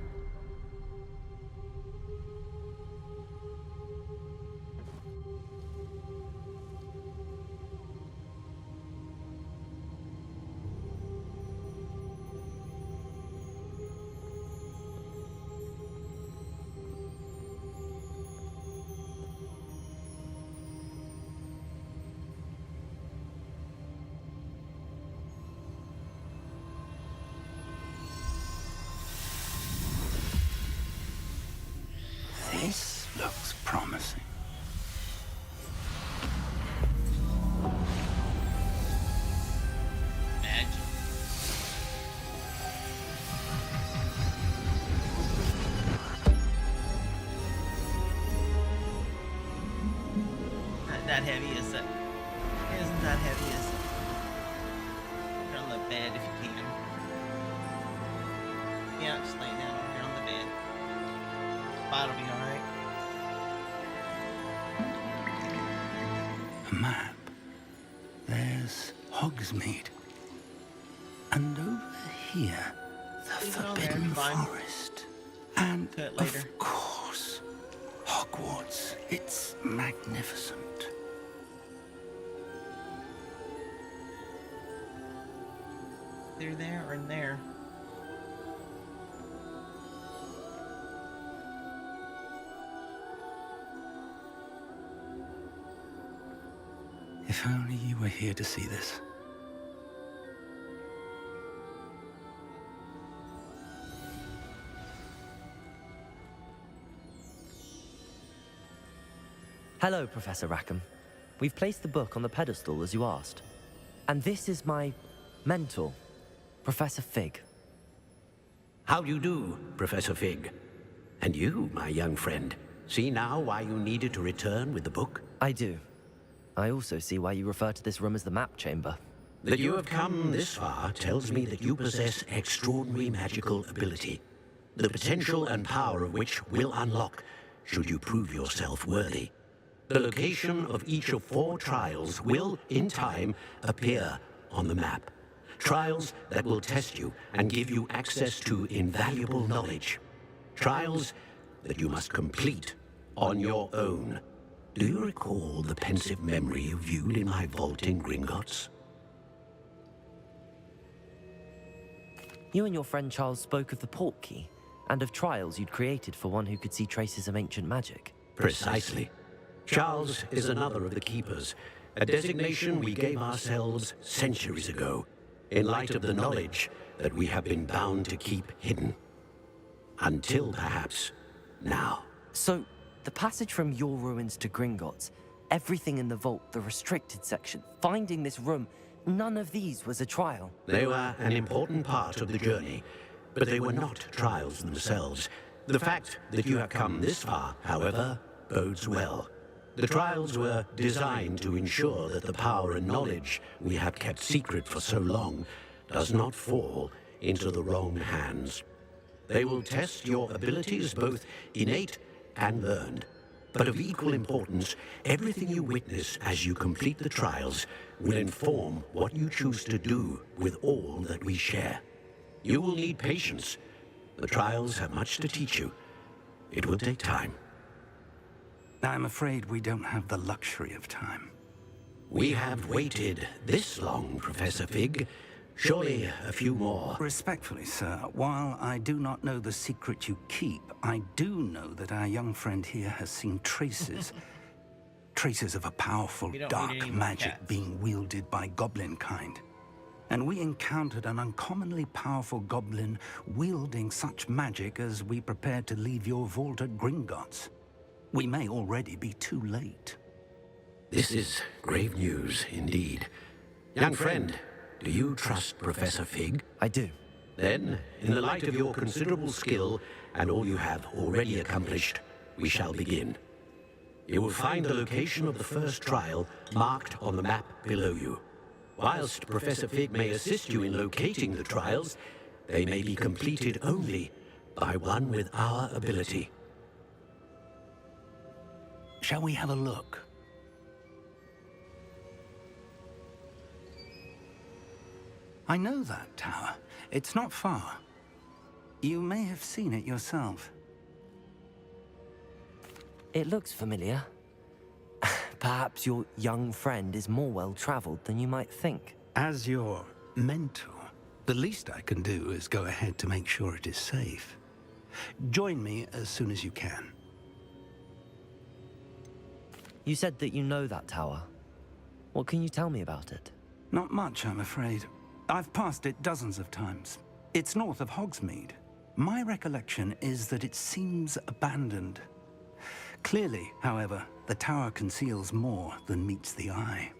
This looks promising. Magic. Not that heavy, is it? It isn't that heavy, is it? Put it on the bed if you can. Yeah, just lay down over here on the bed. Spot will be alright. A map. There's Hogsmeade. And over here, the Leave it on there, Forbidden it'll be fine. Forest. And Do it later. of course, Hogwarts. It's magnificent. They're there or in there. If only you were here to see this. Hello, Professor Rackham. We've placed the book on the pedestal as you asked. And this is my mentor, Professor Fig. How do you do, Professor Fig? And you, my young friend, see now why you needed to return with the book? I do. I also see why you refer to this room as the Map Chamber. That you have come this far tells me that you possess extraordinary magical ability, the potential and power of which will unlock should you prove yourself worthy. The location of each of 4 trials will, in time, appear on the map. Trials that will test you and give you access to invaluable knowledge. Trials that you must complete on your own. Do you recall the pensive memory you viewed in my vault in Gringotts? You and your friend Charles spoke of the Portkey, and of trials you'd created for one who could see traces of ancient magic. Precisely. Charles is another of the Keepers, a designation we gave ourselves centuries ago, in light of the knowledge that we have been bound to keep hidden. Until perhaps now. So, the passage from your ruins to Gringotts, everything in the vault, the restricted section, finding this room, none of these was a trial. They were an important part of the journey, but they were not trials themselves. The fact that you have come this far, however, bodes well. The trials were designed to ensure that the power and knowledge we have kept secret for so long does not fall into the wrong hands. They will test your abilities, both innate and learned. But of equal importance, everything you witness as you complete the trials will inform what you choose to do with all that we share. You will need patience. The trials have much to teach you. It will take time. I'm afraid we don't have the luxury of time. We have waited this long, Professor Fig. Surely a few more. Respectfully, sir, while I do not know the secret you keep, I do know that our young friend here has seen traces. Traces of a powerful dark magic being wielded by goblin kind. And we encountered an uncommonly powerful goblin wielding such magic as we prepared to leave your vault at Gringotts. We may already be too late. This is grave news indeed. Young friend, do you trust Professor Fig? I do. Then, in the light of your considerable skill and all you have already accomplished, we shall begin. You will find the location of the first trial marked on the map below you. Whilst Professor Fig may assist you in locating the trials, they may be completed only by one with our ability. Shall we have a look? I know that tower. It's not far. You may have seen it yourself. It looks familiar. Perhaps your young friend is more well-traveled than you might think. As your mentor, the least I can do is go ahead to make sure it is safe. Join me as soon as you can. You said that you know that tower. What can you tell me about it? Not much, I'm afraid. I've passed it dozens of times. It's north of Hogsmeade. My recollection is that it seems abandoned. Clearly, however, the tower conceals more than meets the eye.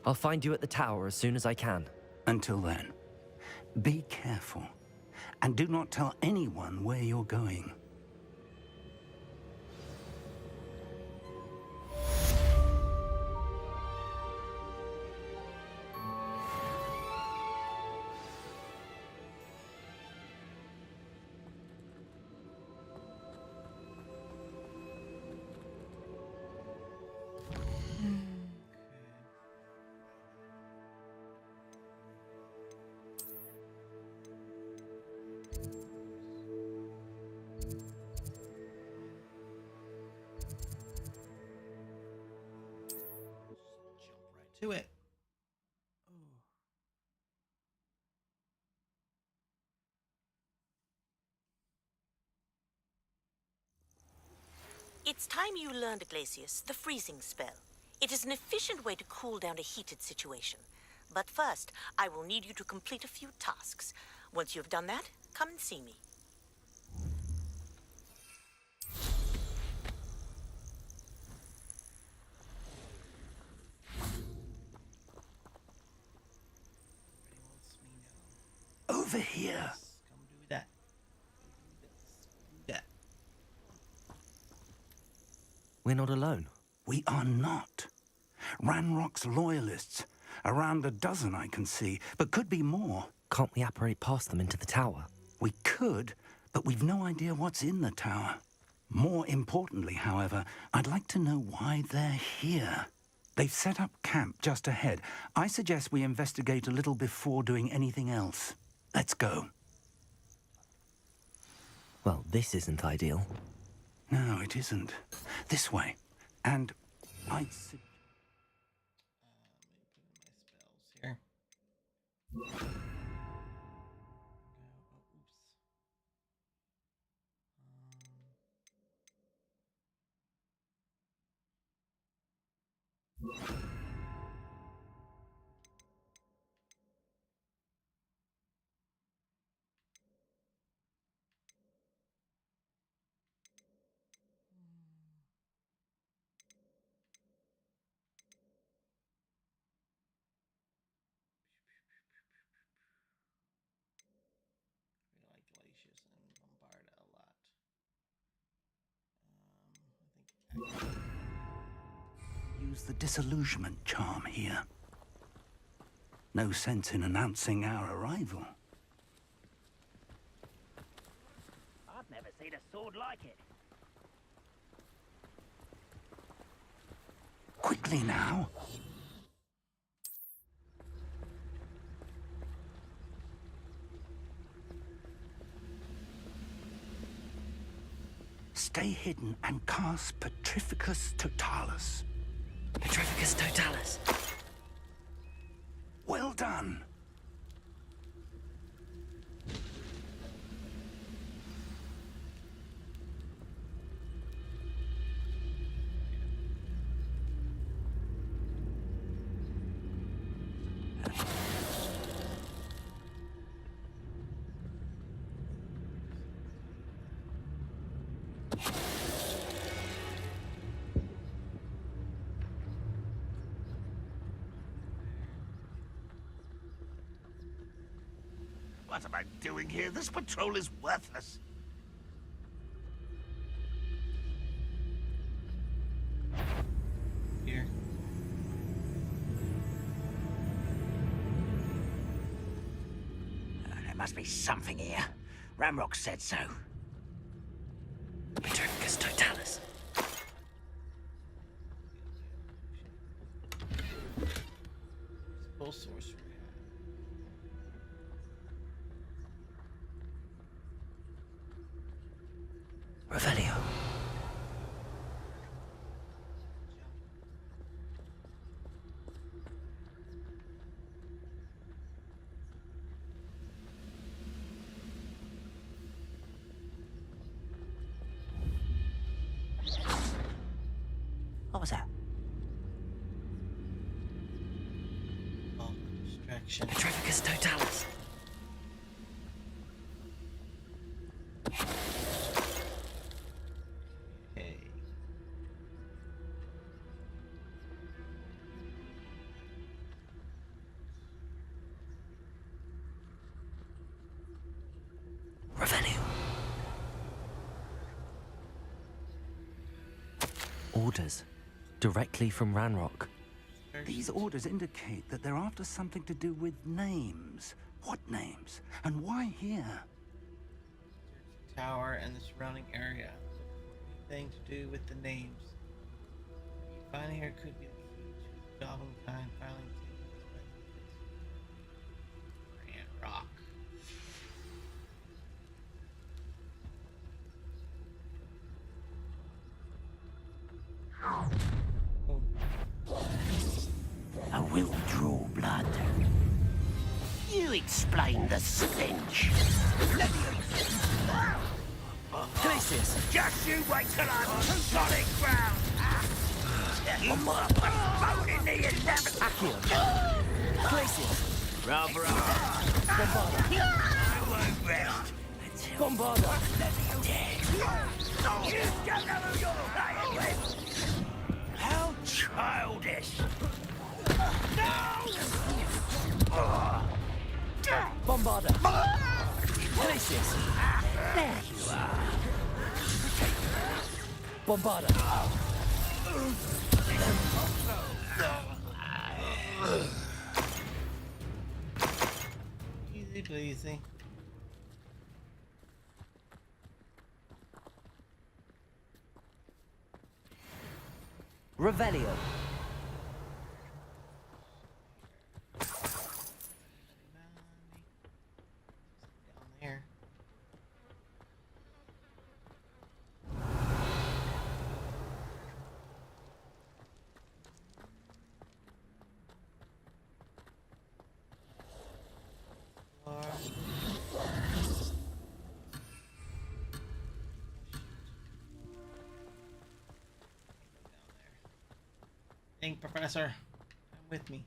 I'll find you at the tower as soon as I can. Until then, be careful, and do not tell anyone where you're going. To it. It's time you learned, Glacius, the freezing spell. It is an efficient way to cool down a heated situation. But first, I will need you to complete a few tasks. Once you've done that, come and see me. Over here. Come do that. Do that. We're not alone. We are not. Ranrock's loyalists. Around a dozen I can see, but could be more. Can't we apparate past them into the tower? We could, but we've no idea what's in the tower. More importantly, however, I'd like to know why they're here. They've set up camp just ahead. I suggest we investigate a little before doing anything else. Let's go. Well, this isn't ideal. No, it isn't. This way. And I'd suggest... Here. We like Glacius and Bombarda a lot. I think. Use the disillusionment charm here. No sense in announcing our arrival. I've never seen a sword like it. Quickly now. Stay hidden and cast Petrificus Totalis. Petrificus Totalis. Well done. What am I doing here? This patrol is worthless. Here. There must be something here. Ramrock said so. Petrificus Totalis. Full sorcery. Revelio. What was that? Oh, distraction. Petrificus Totalis. Okay. Revelio. Orders. Directly from Ranrock. These orders indicate that they're after something to do with names. What names? And why here? Tower and the surrounding area. Anything to do with the names. You find here could be the key to the Goblin Kind filing Grand Rock. I will draw blood. You explain the stench. Glacius! Just you wait till I'm on solid ground. You might put a bone in the 11th. Accio! Glacius! Rather Bombarda! I won't rest. Bombarda! You don't know who you're playing with. How childish. Bombarda! Glacius! There you are! Bombarda! Easy pleasy. Revelio. Down there. Thank Professor. Come with me.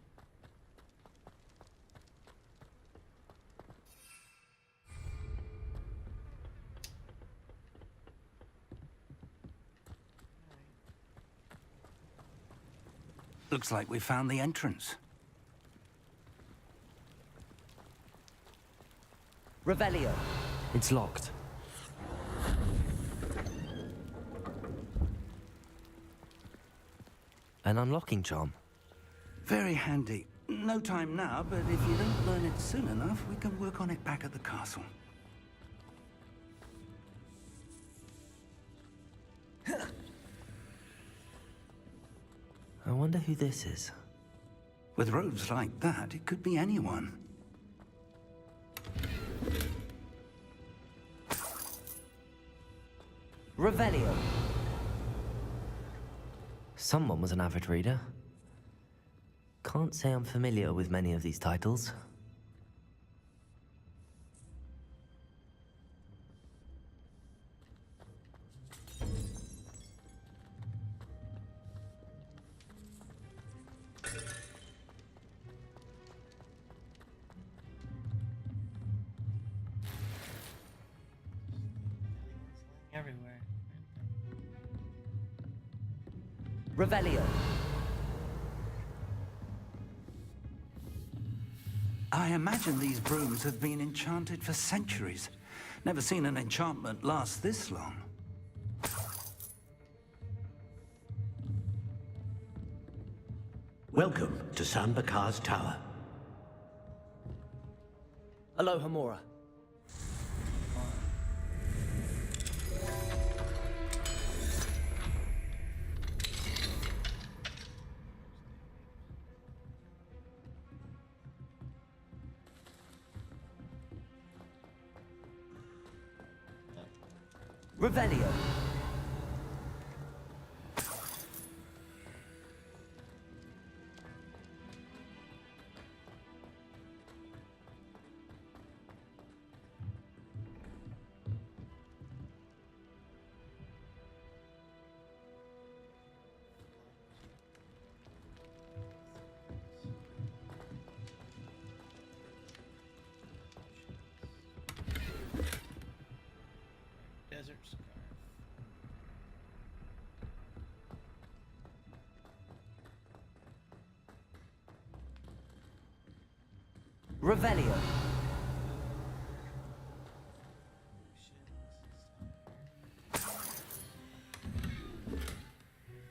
Looks like we found the entrance. Revelio. It's locked. An unlocking charm. Very handy. No time now, but if you don't learn it soon enough, we can work on it back at the castle. I wonder who this is. With robes like that, it could be anyone. Revelio. Someone was an avid reader. Can't say I'm familiar with many of these titles. Everywhere. Revelio. I imagine these brooms have been enchanted for centuries. Never seen an enchantment last this long. Welcome to San Bakar's Tower. Aloha, Mora. Revelio. Desert scarf. Revelio.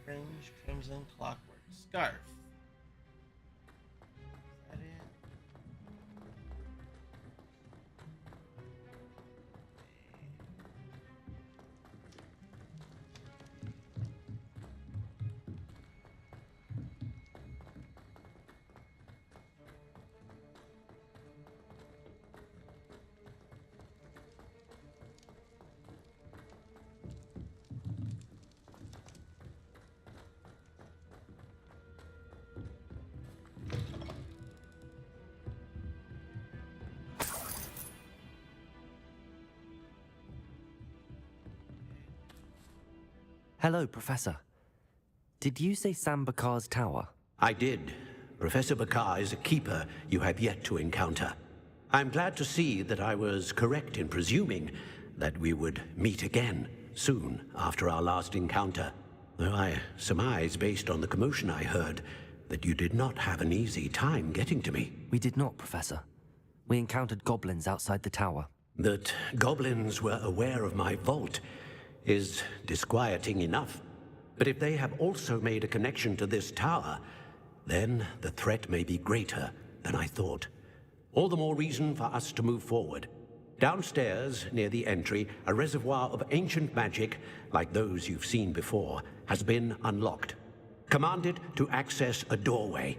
Fringe, crimson, clockwork, scarf. Is that it? Hello, Professor. Did you say San Bakar's Tower? I did. Professor Bakar is a keeper you have yet to encounter. I'm glad to see that I was correct in presuming that we would meet again soon after our last encounter. Though I surmise, based on the commotion I heard, that you did not have an easy time getting to me. We did not, Professor. We encountered goblins outside the tower. That goblins were aware of my vault is disquieting enough. But if they have also made a connection to this tower, then the threat may be greater than I thought. All the more reason for us to move forward. Downstairs, near the entry, a reservoir of ancient magic, like those you've seen before, has been unlocked. Commanded to access a doorway.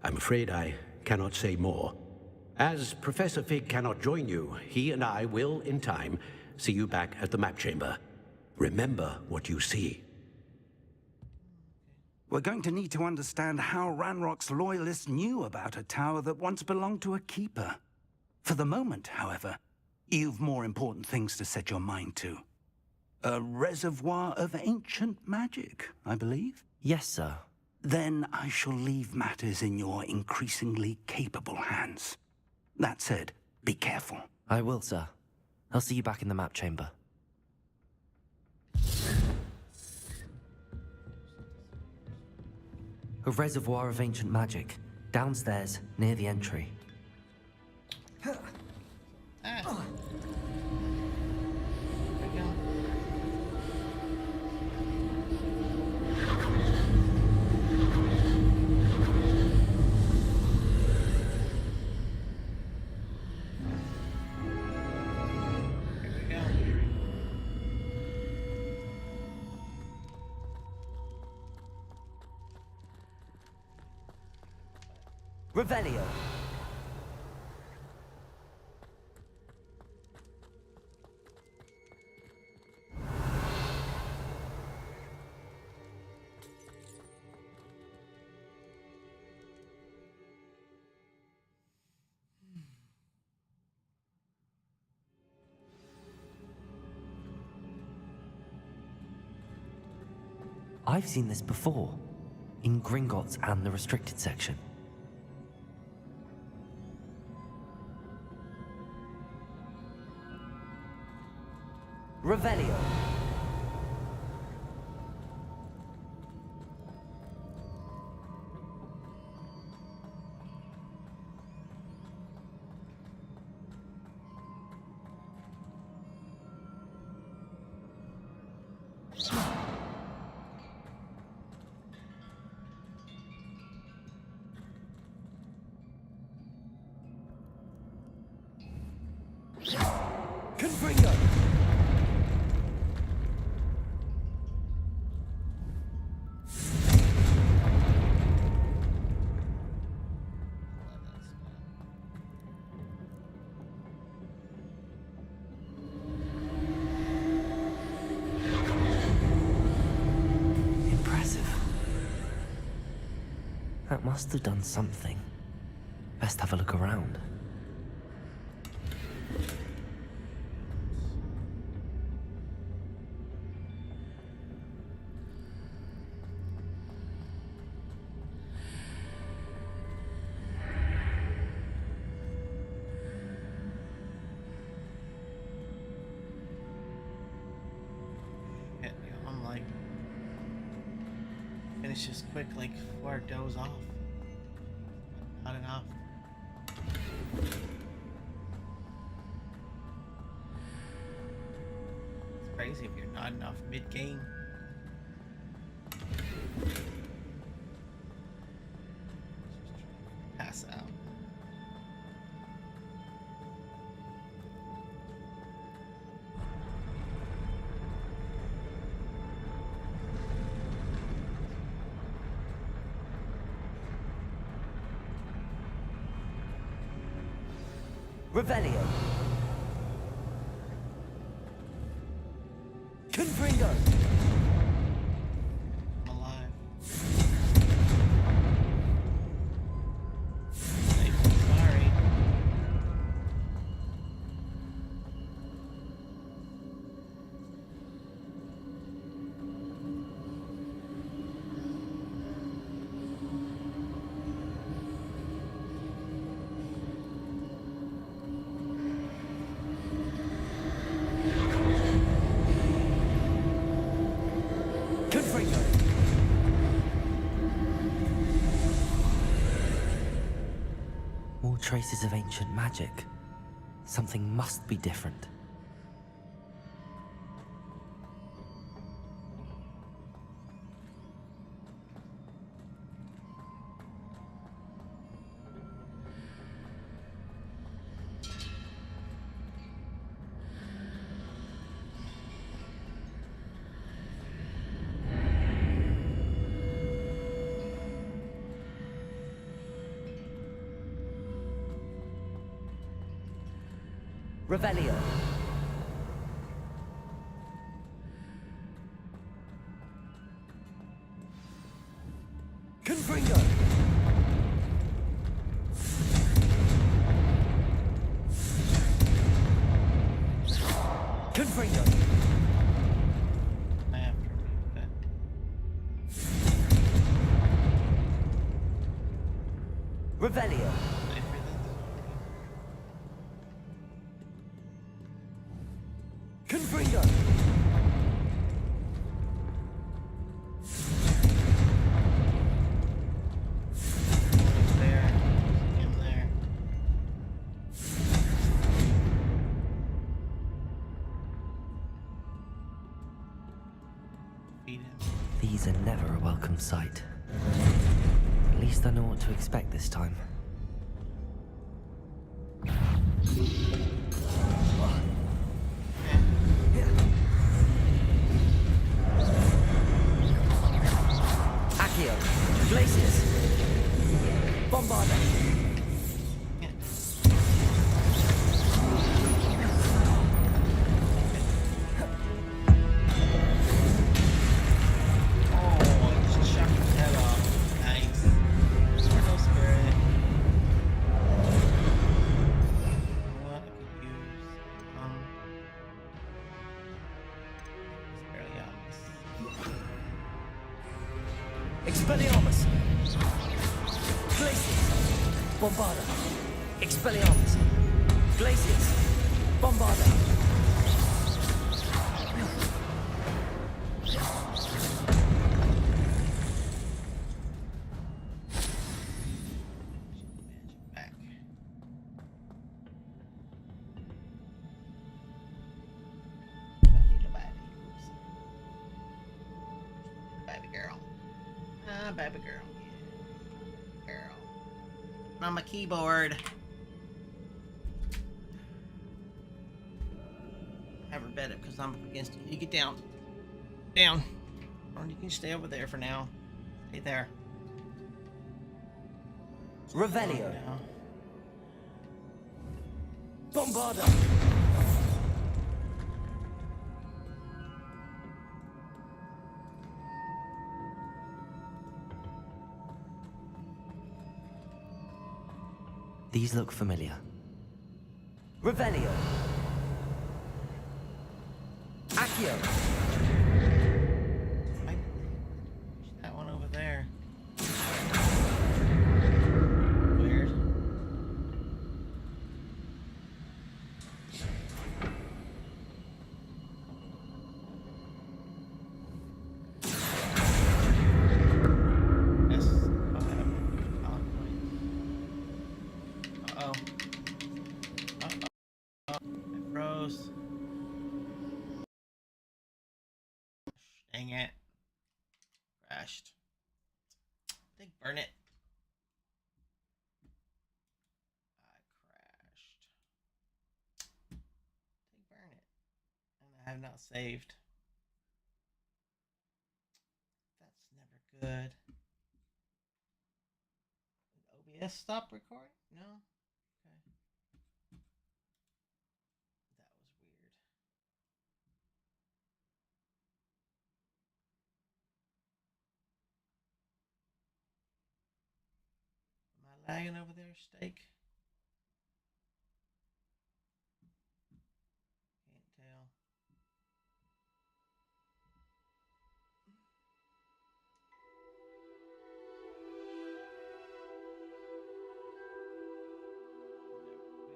I'm afraid I cannot say more. As Professor Fig cannot join you, he and I will, in time, see you back at the map chamber. Remember what you see. We're going to need to understand how Ranrock's loyalists knew about a tower that once belonged to a keeper. For the moment, however, you've more important things to set your mind to. A reservoir of ancient magic, I believe? Yes, sir. Then I shall leave matters in your increasingly capable hands. That said, be careful. I will, sir. I'll see you back in the map chamber. A reservoir of ancient magic, downstairs, near the entry. Ah. There we go. Revelio. I've seen this before, in Gringotts and the restricted section. Revelio. Confringo. Impressive. That must have done something. Best have a look around. I'm like, finish this quick, like, before I doze off. Not enough. It's crazy if you're not enough mid-game. Pass out. Revelio. Confringo. I'm alive. Sorry. More traces of ancient magic. Something must be different. Revelio. Confringo. Confringo. Revelio. Confringo. These are never a welcome sight. At least I know what to expect this time. Accio, Glacius, Bombarda. Expelliarmus! Glacius! Bombarda! Expelliarmus! Glacius! Bombarda! Back. Baby girl. Ah, baby girl. Yeah. Girl. On my keyboard. Have her bed up because I'm up against you. You get down. Down. Or you can stay over there for now. Stay there. Revelio. Bombarda! These look familiar. Revelio! Accio! That one over there. Weird. Yes. Uh-oh. Uh-oh. It froze. Dang it. Crashed. I think burn it. I crashed. I think burn it. And I have not saved. That's never good. Did OBS stop recording? No? Okay. That was weird. Am I lagging over there, Steak? Can't tell.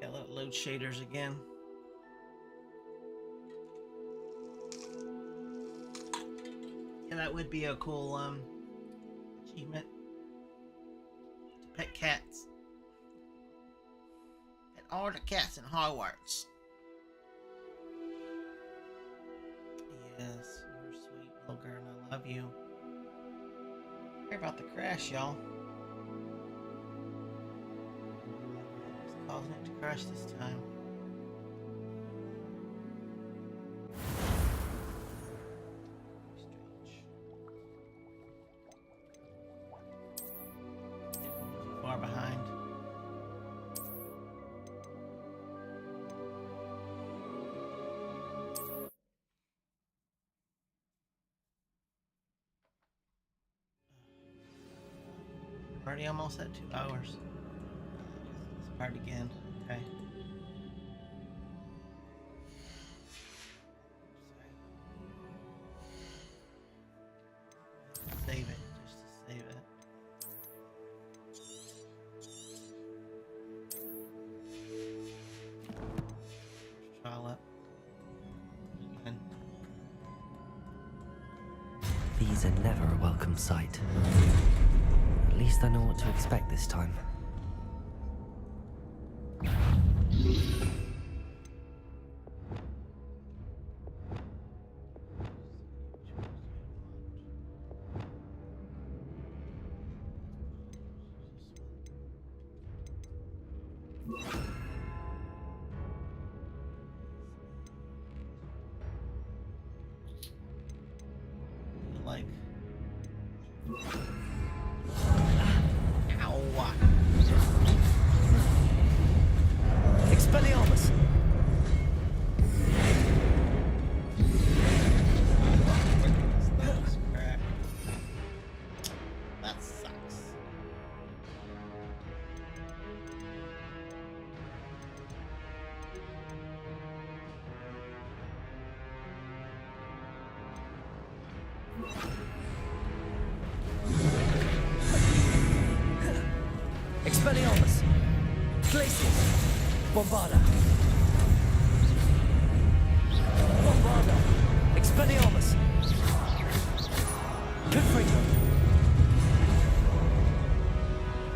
Yeah, load shaders again. Yeah, that would be a cool achievement. To pet cats. Pet all the cats in Hogwarts. Yes, you're a sweet little girl and I love you. Sorry about the crash, y'all. What's causing it to crash this time? Far behind. Already almost at 2 hours. Let's start again. Okay. Save it, just to save it. Trial up. Again. These are never a welcome sight. At least I know what to expect this time. Like. Ow. Expelliarmus! That sucks. Expelliarmus! Glacius! Bombarda! Bombarda! Expelliarmus! Confringo!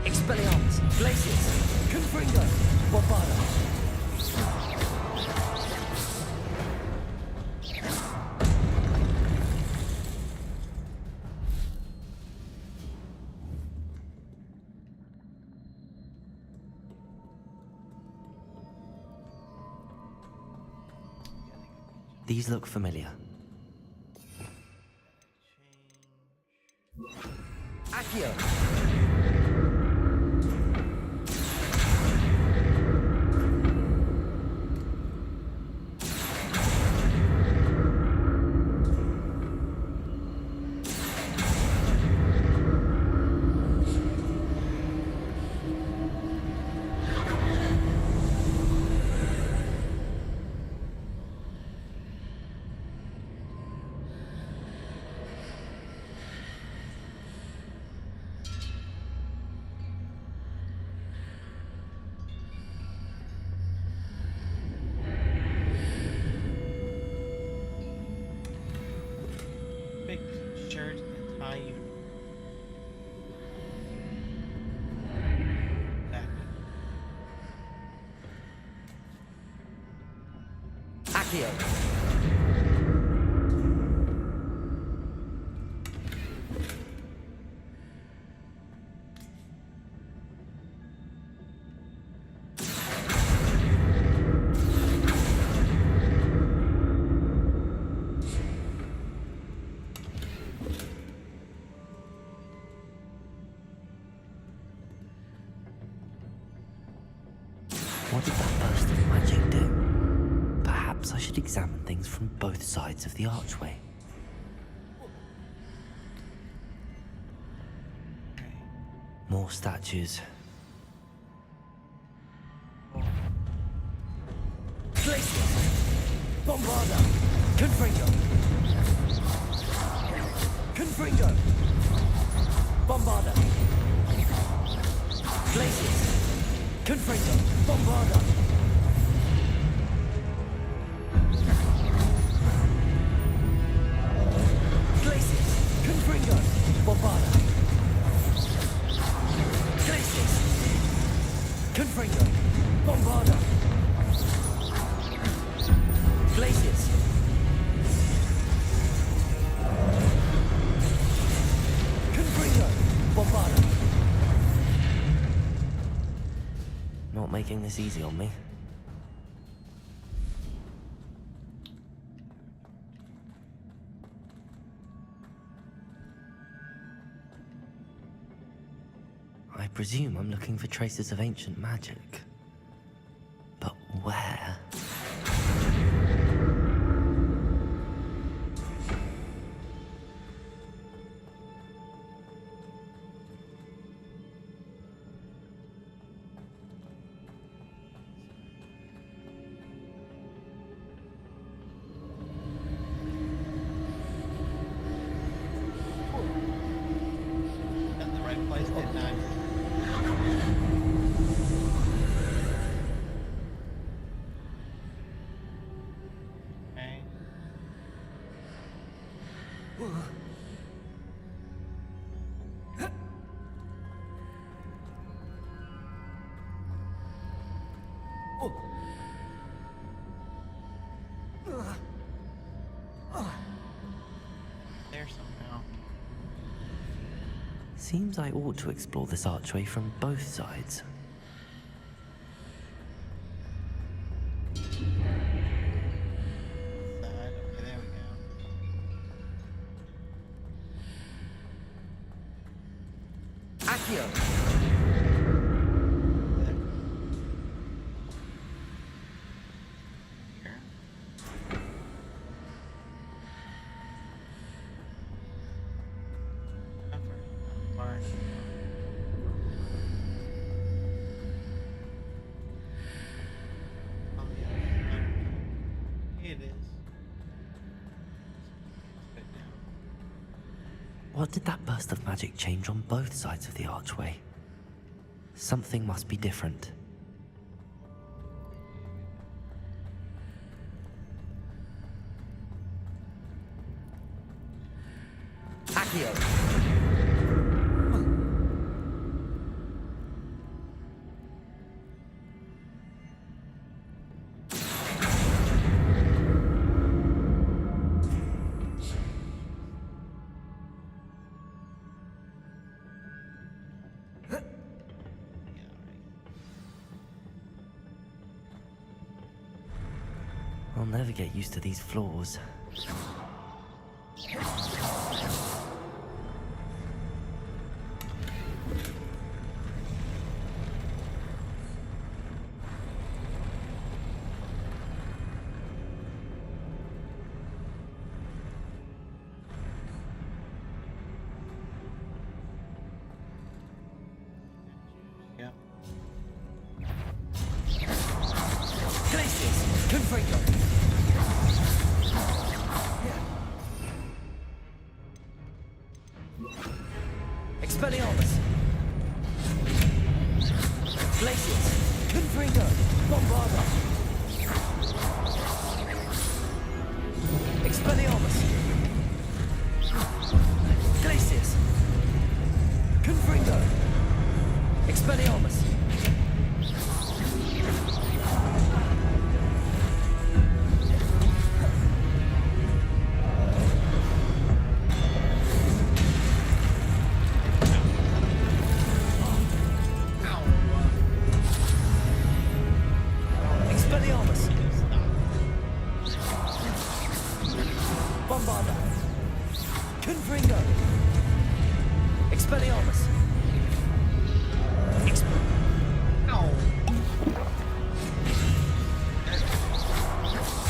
Expelliarmus! Glacius! Confringo! Bombarda! These look familiar. Accio! Big shirt and tie uniform. Accio! What did that burst of magic do? Perhaps I should examine things from both sides of the archway. More statues. Glacius! Bombarda! Confringo! Confringo! Bombarda! Glacius! Confringo! Bombarda! Glacius! Confringo! Bombarda! Glacius! Confringo! Bombarda! Glacius! Confringo! Bombarda! Not making this easy on me. I presume I'm looking for traces of ancient magic. But where? Got in the right place, didn't I? Okay. There somehow. Seems I ought to explore this archway from both sides. Okay, there we go. Accio! It is. What did that burst of magic change on both sides of the archway? Something must be different. Accio. I'll never get used to these floors. Yep. Glacius. Confringo. Expelliarmus. Glacius. Confringo. Bombarda. Expelliarmus. Glacius. Confringo. Expelliarmus. Expelliarmus. Bombarda. Confringo. Expelliarmus.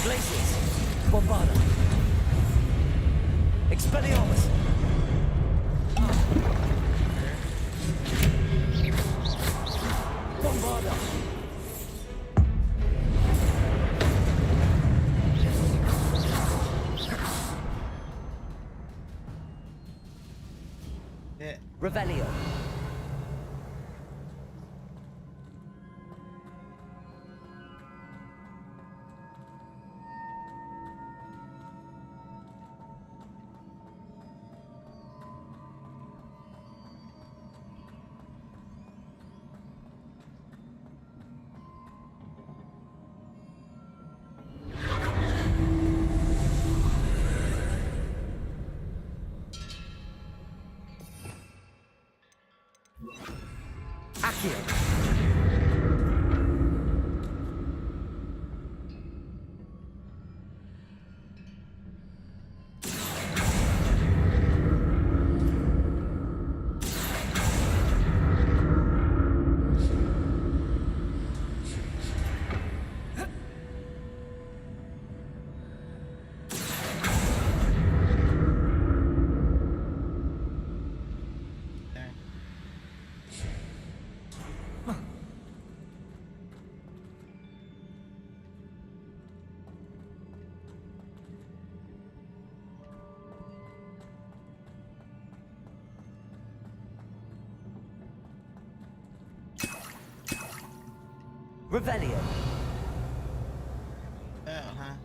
Glacius. Bombarda. Expelliarmus. Bombarda. Yeah. Revelio. Accio. Revelio. Uh-huh.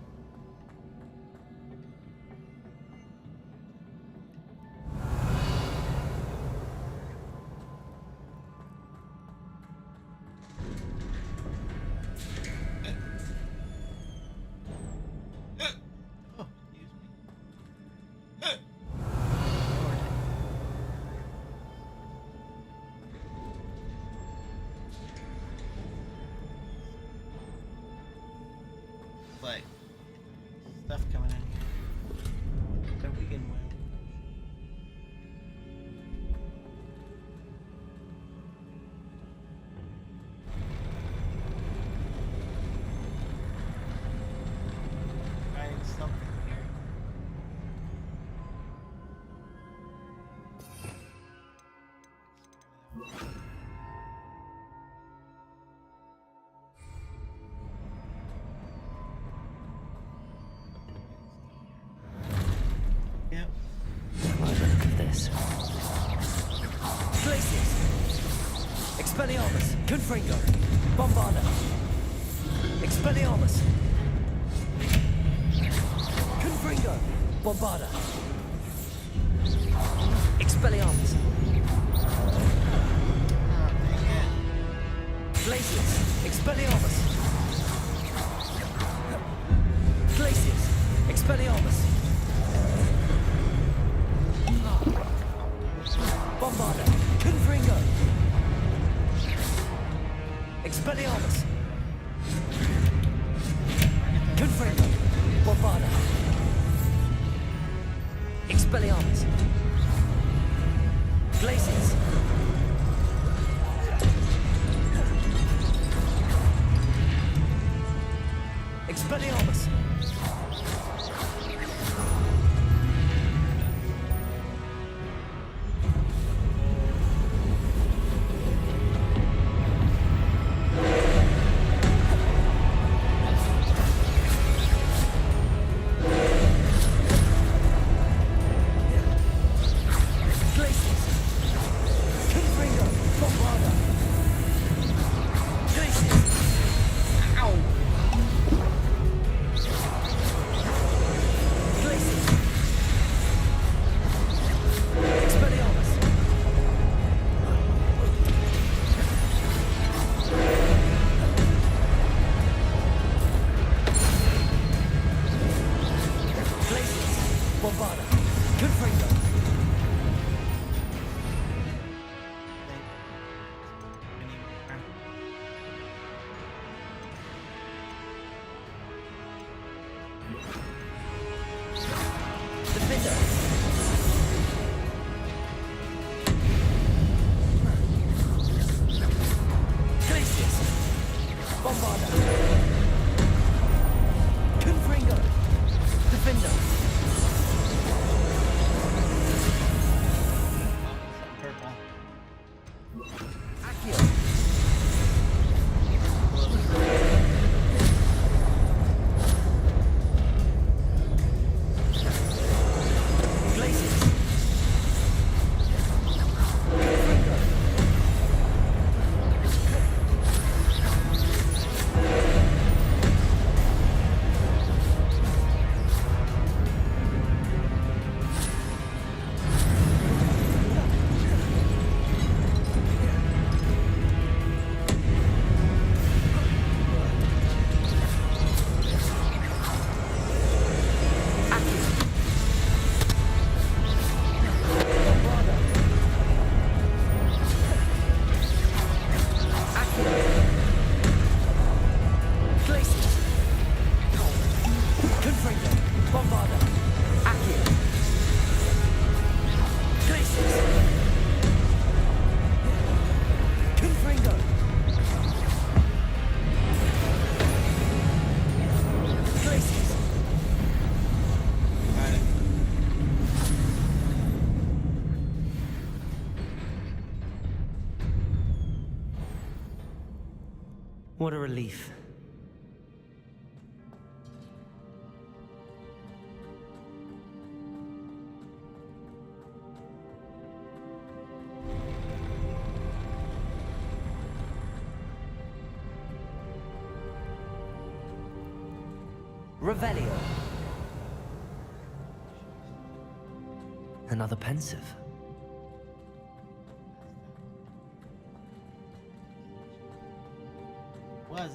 Expelliarmus. Confringo. Bombarda. Expelliarmus. Confringo. Bombarda. Expelliarmus. Glacius. Expelliarmus. Glacius. Expelliarmus. Bombarda. Confringo. Expelliarmus. Confringo. Bombarda. Expelliarmus. Glacius. Expelliarmus. Glacius. Confringo. Bombarda. Glacius. Ow. Glacius. Expelliarmus. Glacius. Bombarda. Confringo. Defender. Glacius. Bombarda. Confringo. Defender. Purple. Accio. Glacius. Confringo. Bombarda. Accio. Glacius. Confringo. Bombarda. Accio. Glacius. Confringo. Glacius. Got it. What a relief. Revelio. Another pensive.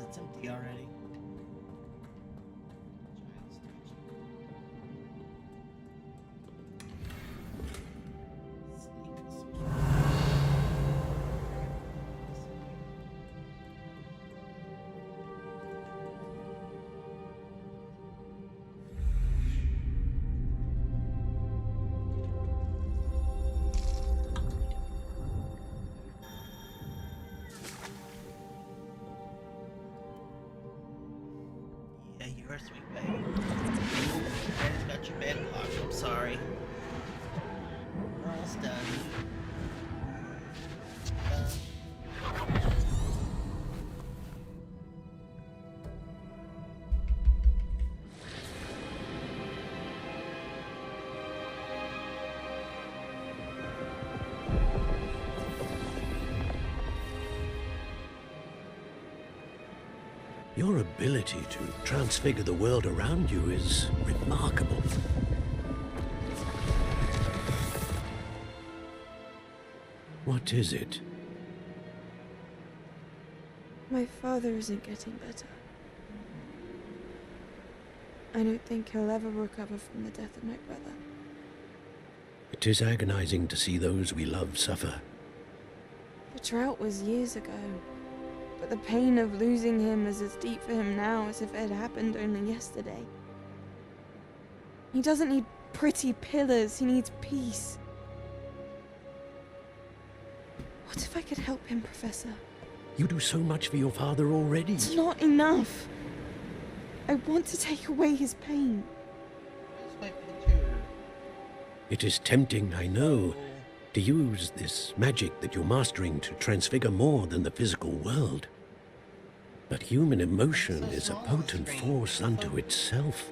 It's empty already. Yeah, you're a sweet baby. Got your bed blocked. I'm sorry. We're almost done. Your ability to transfigure the world around you is remarkable. What is it? My father isn't getting better. I don't think he'll ever recover from the death of my brother. It is agonizing to see those we love suffer. The drought was years ago, but the pain of losing him is as deep for him now as if it had happened only yesterday. He doesn't need pretty pillars, he needs peace. What if I could help him, Professor? You do so much for your father already. It's not enough. I want to take away his pain. It is tempting, I know, to use this magic that you're mastering to transfigure more than the physical world. But human emotion is a potent force unto itself.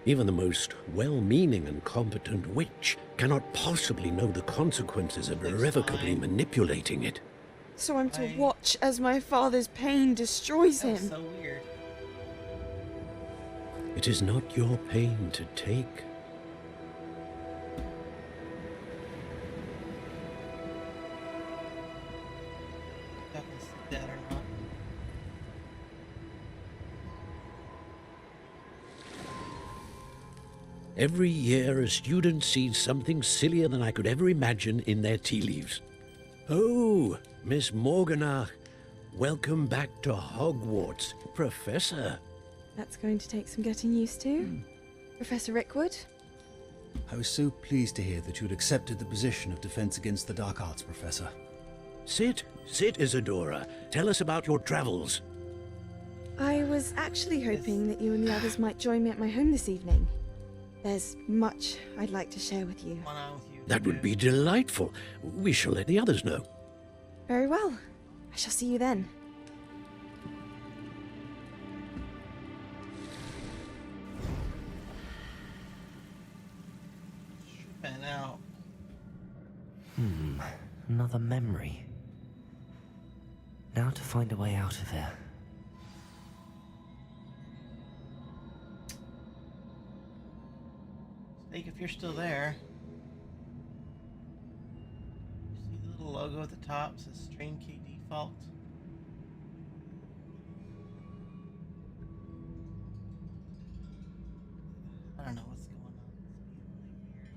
Even the most well-meaning and competent witch cannot possibly know the consequences of irrevocably manipulating it. So I'm to watch as my father's pain destroys him. So weird. It is not your pain to take. That or not. Every year, a student sees something sillier than I could ever imagine in their tea leaves. Oh, Miss Morganach, welcome back to Hogwarts, Professor. That's going to take some getting used to. Professor Rickwood? I was so pleased to hear that you'd accepted the position of Defense Against the Dark Arts, Professor. Sit, Isadora. Tell us about your travels. I was actually hoping that you and the others might join me at my home this evening. There's much I'd like to share with you. That would be delightful. We shall let the others know. Very well. I shall see you then. Pan out. Another memory. Now to find a way out of here. Snake, if you're still there. You see the little logo at the top? It says stream key default. I don't know what's going on. It's really weird.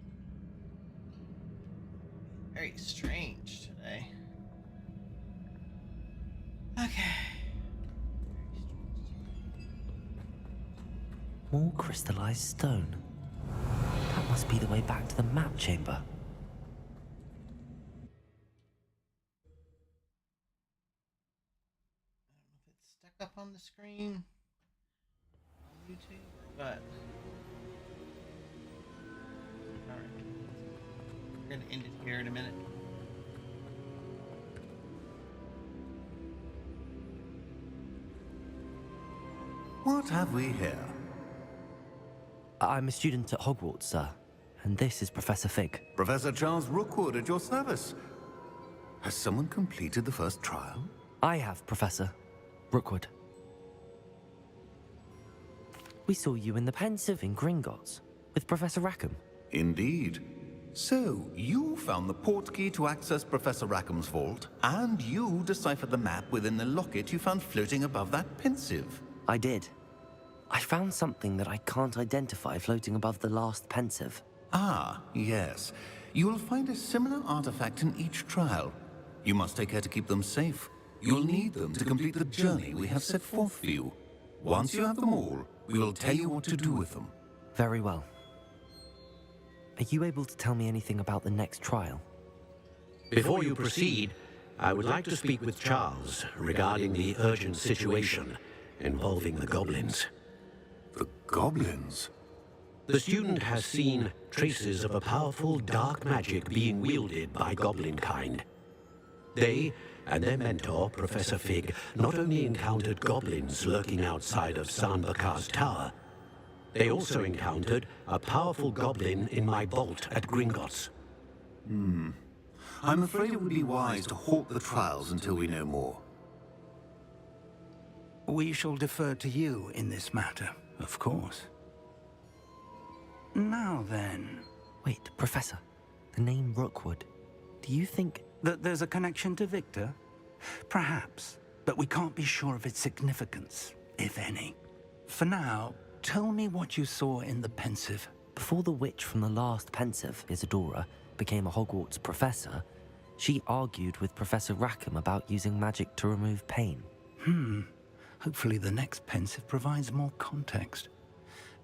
Very strange today. Okay. More crystallized stone. That must be the way back to the map chamber. It's stuck up on the screen on YouTube or what? Alright. We're gonna end it here in a minute. What have we here? I'm a student at Hogwarts, sir. And this is Professor Fig. Professor Charles Rookwood at your service. Has someone completed the first trial? I have, Professor Rookwood. We saw you in the Pensive in Gringotts with Professor Rackham. Indeed. So, you found the portkey to access Professor Rackham's vault, and you deciphered the map within the locket you found floating above that Pensive. I did. I found something that I can't identify floating above the last Pensive. Ah, yes. You will find a similar artifact in each trial. You must take care to keep them safe. You'll need them to complete the journey we have set forth for you. Once you have them all, we will tell you what to do with them. Very well. Are you able to tell me anything about the next trial? Before you proceed, I would like to speak with Charles regarding the urgent situation involving the goblins. The goblins? The student has seen traces of a powerful dark magic being wielded by goblin kind. They and their mentor, Professor Fig, not only encountered goblins lurking outside of Sanbakar's tower, they also encountered a powerful goblin in my vault at Gringotts. I'm afraid it would be wise to halt the trials until we know more. We shall defer to you in this matter, of course. Now then... Wait, Professor. The name Rookwood. Do you think... that there's a connection to Victor? Perhaps, but we can't be sure of its significance, if any. For now, tell me what you saw in the pensive. Before the witch from the last pensive, Isadora, became a Hogwarts professor, she argued with Professor Rackham about using magic to remove pain. Hopefully the next pensive provides more context.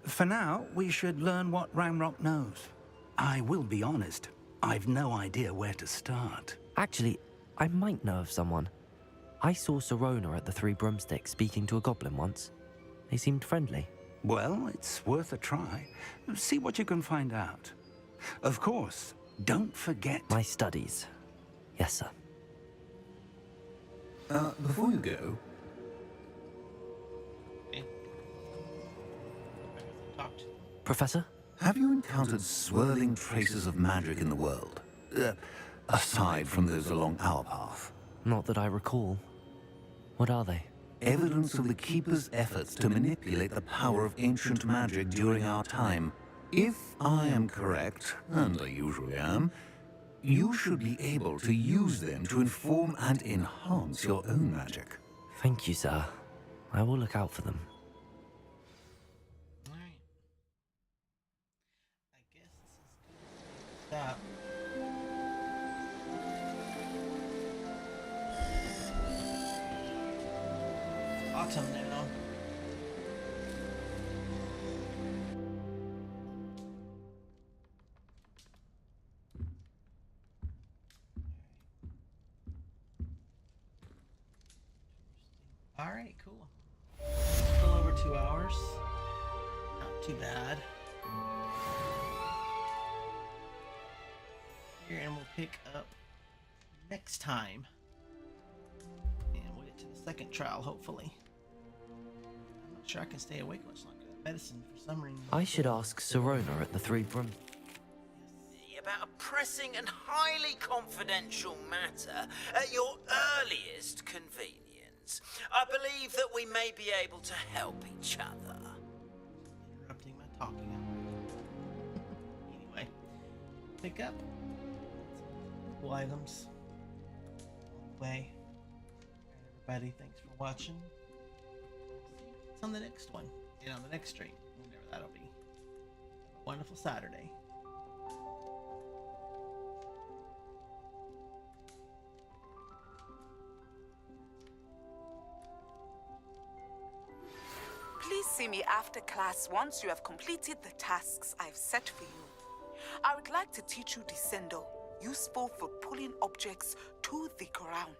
For now, we should learn what Ranrock knows. I will be honest, I've no idea where to start. Actually, I might know of someone. I saw Sirona at the Three Broomsticks speaking to a goblin once. They seemed friendly. Well, it's worth a try. See what you can find out. Of course, don't forget... my studies. Yes, sir. Before you go... Professor? Have you encountered swirling traces of magic in the world? Aside from those along our path? Not that I recall. What are they? Evidence of the Keeper's efforts to manipulate the power of ancient magic during our time. If I am correct, and I usually am, you should be able to use them to inform and enhance your own magic. Thank you, sir. I will look out for them. Stop. Autumn now. All right, cool. A little over 2 hours. Not too bad. Here, and we'll pick up next time. And we'll get to the second trial, hopefully. I'm not sure I can stay awake much longer. Medicine, for some reason. I should ask Sirona at the Three Broom... About a pressing and highly confidential matter at your earliest convenience. I believe that we may be able to help each other. Interrupting my talking hour. Anyway, pick up cool items on the way. Everybody, thanks for watching. It's on the next one, and on the next stream, whenever that'll be. Have a wonderful Saturday. Please see me after class once you have completed the tasks I've set for you. I would like to teach you Descendo, useful for pulling objects to the ground.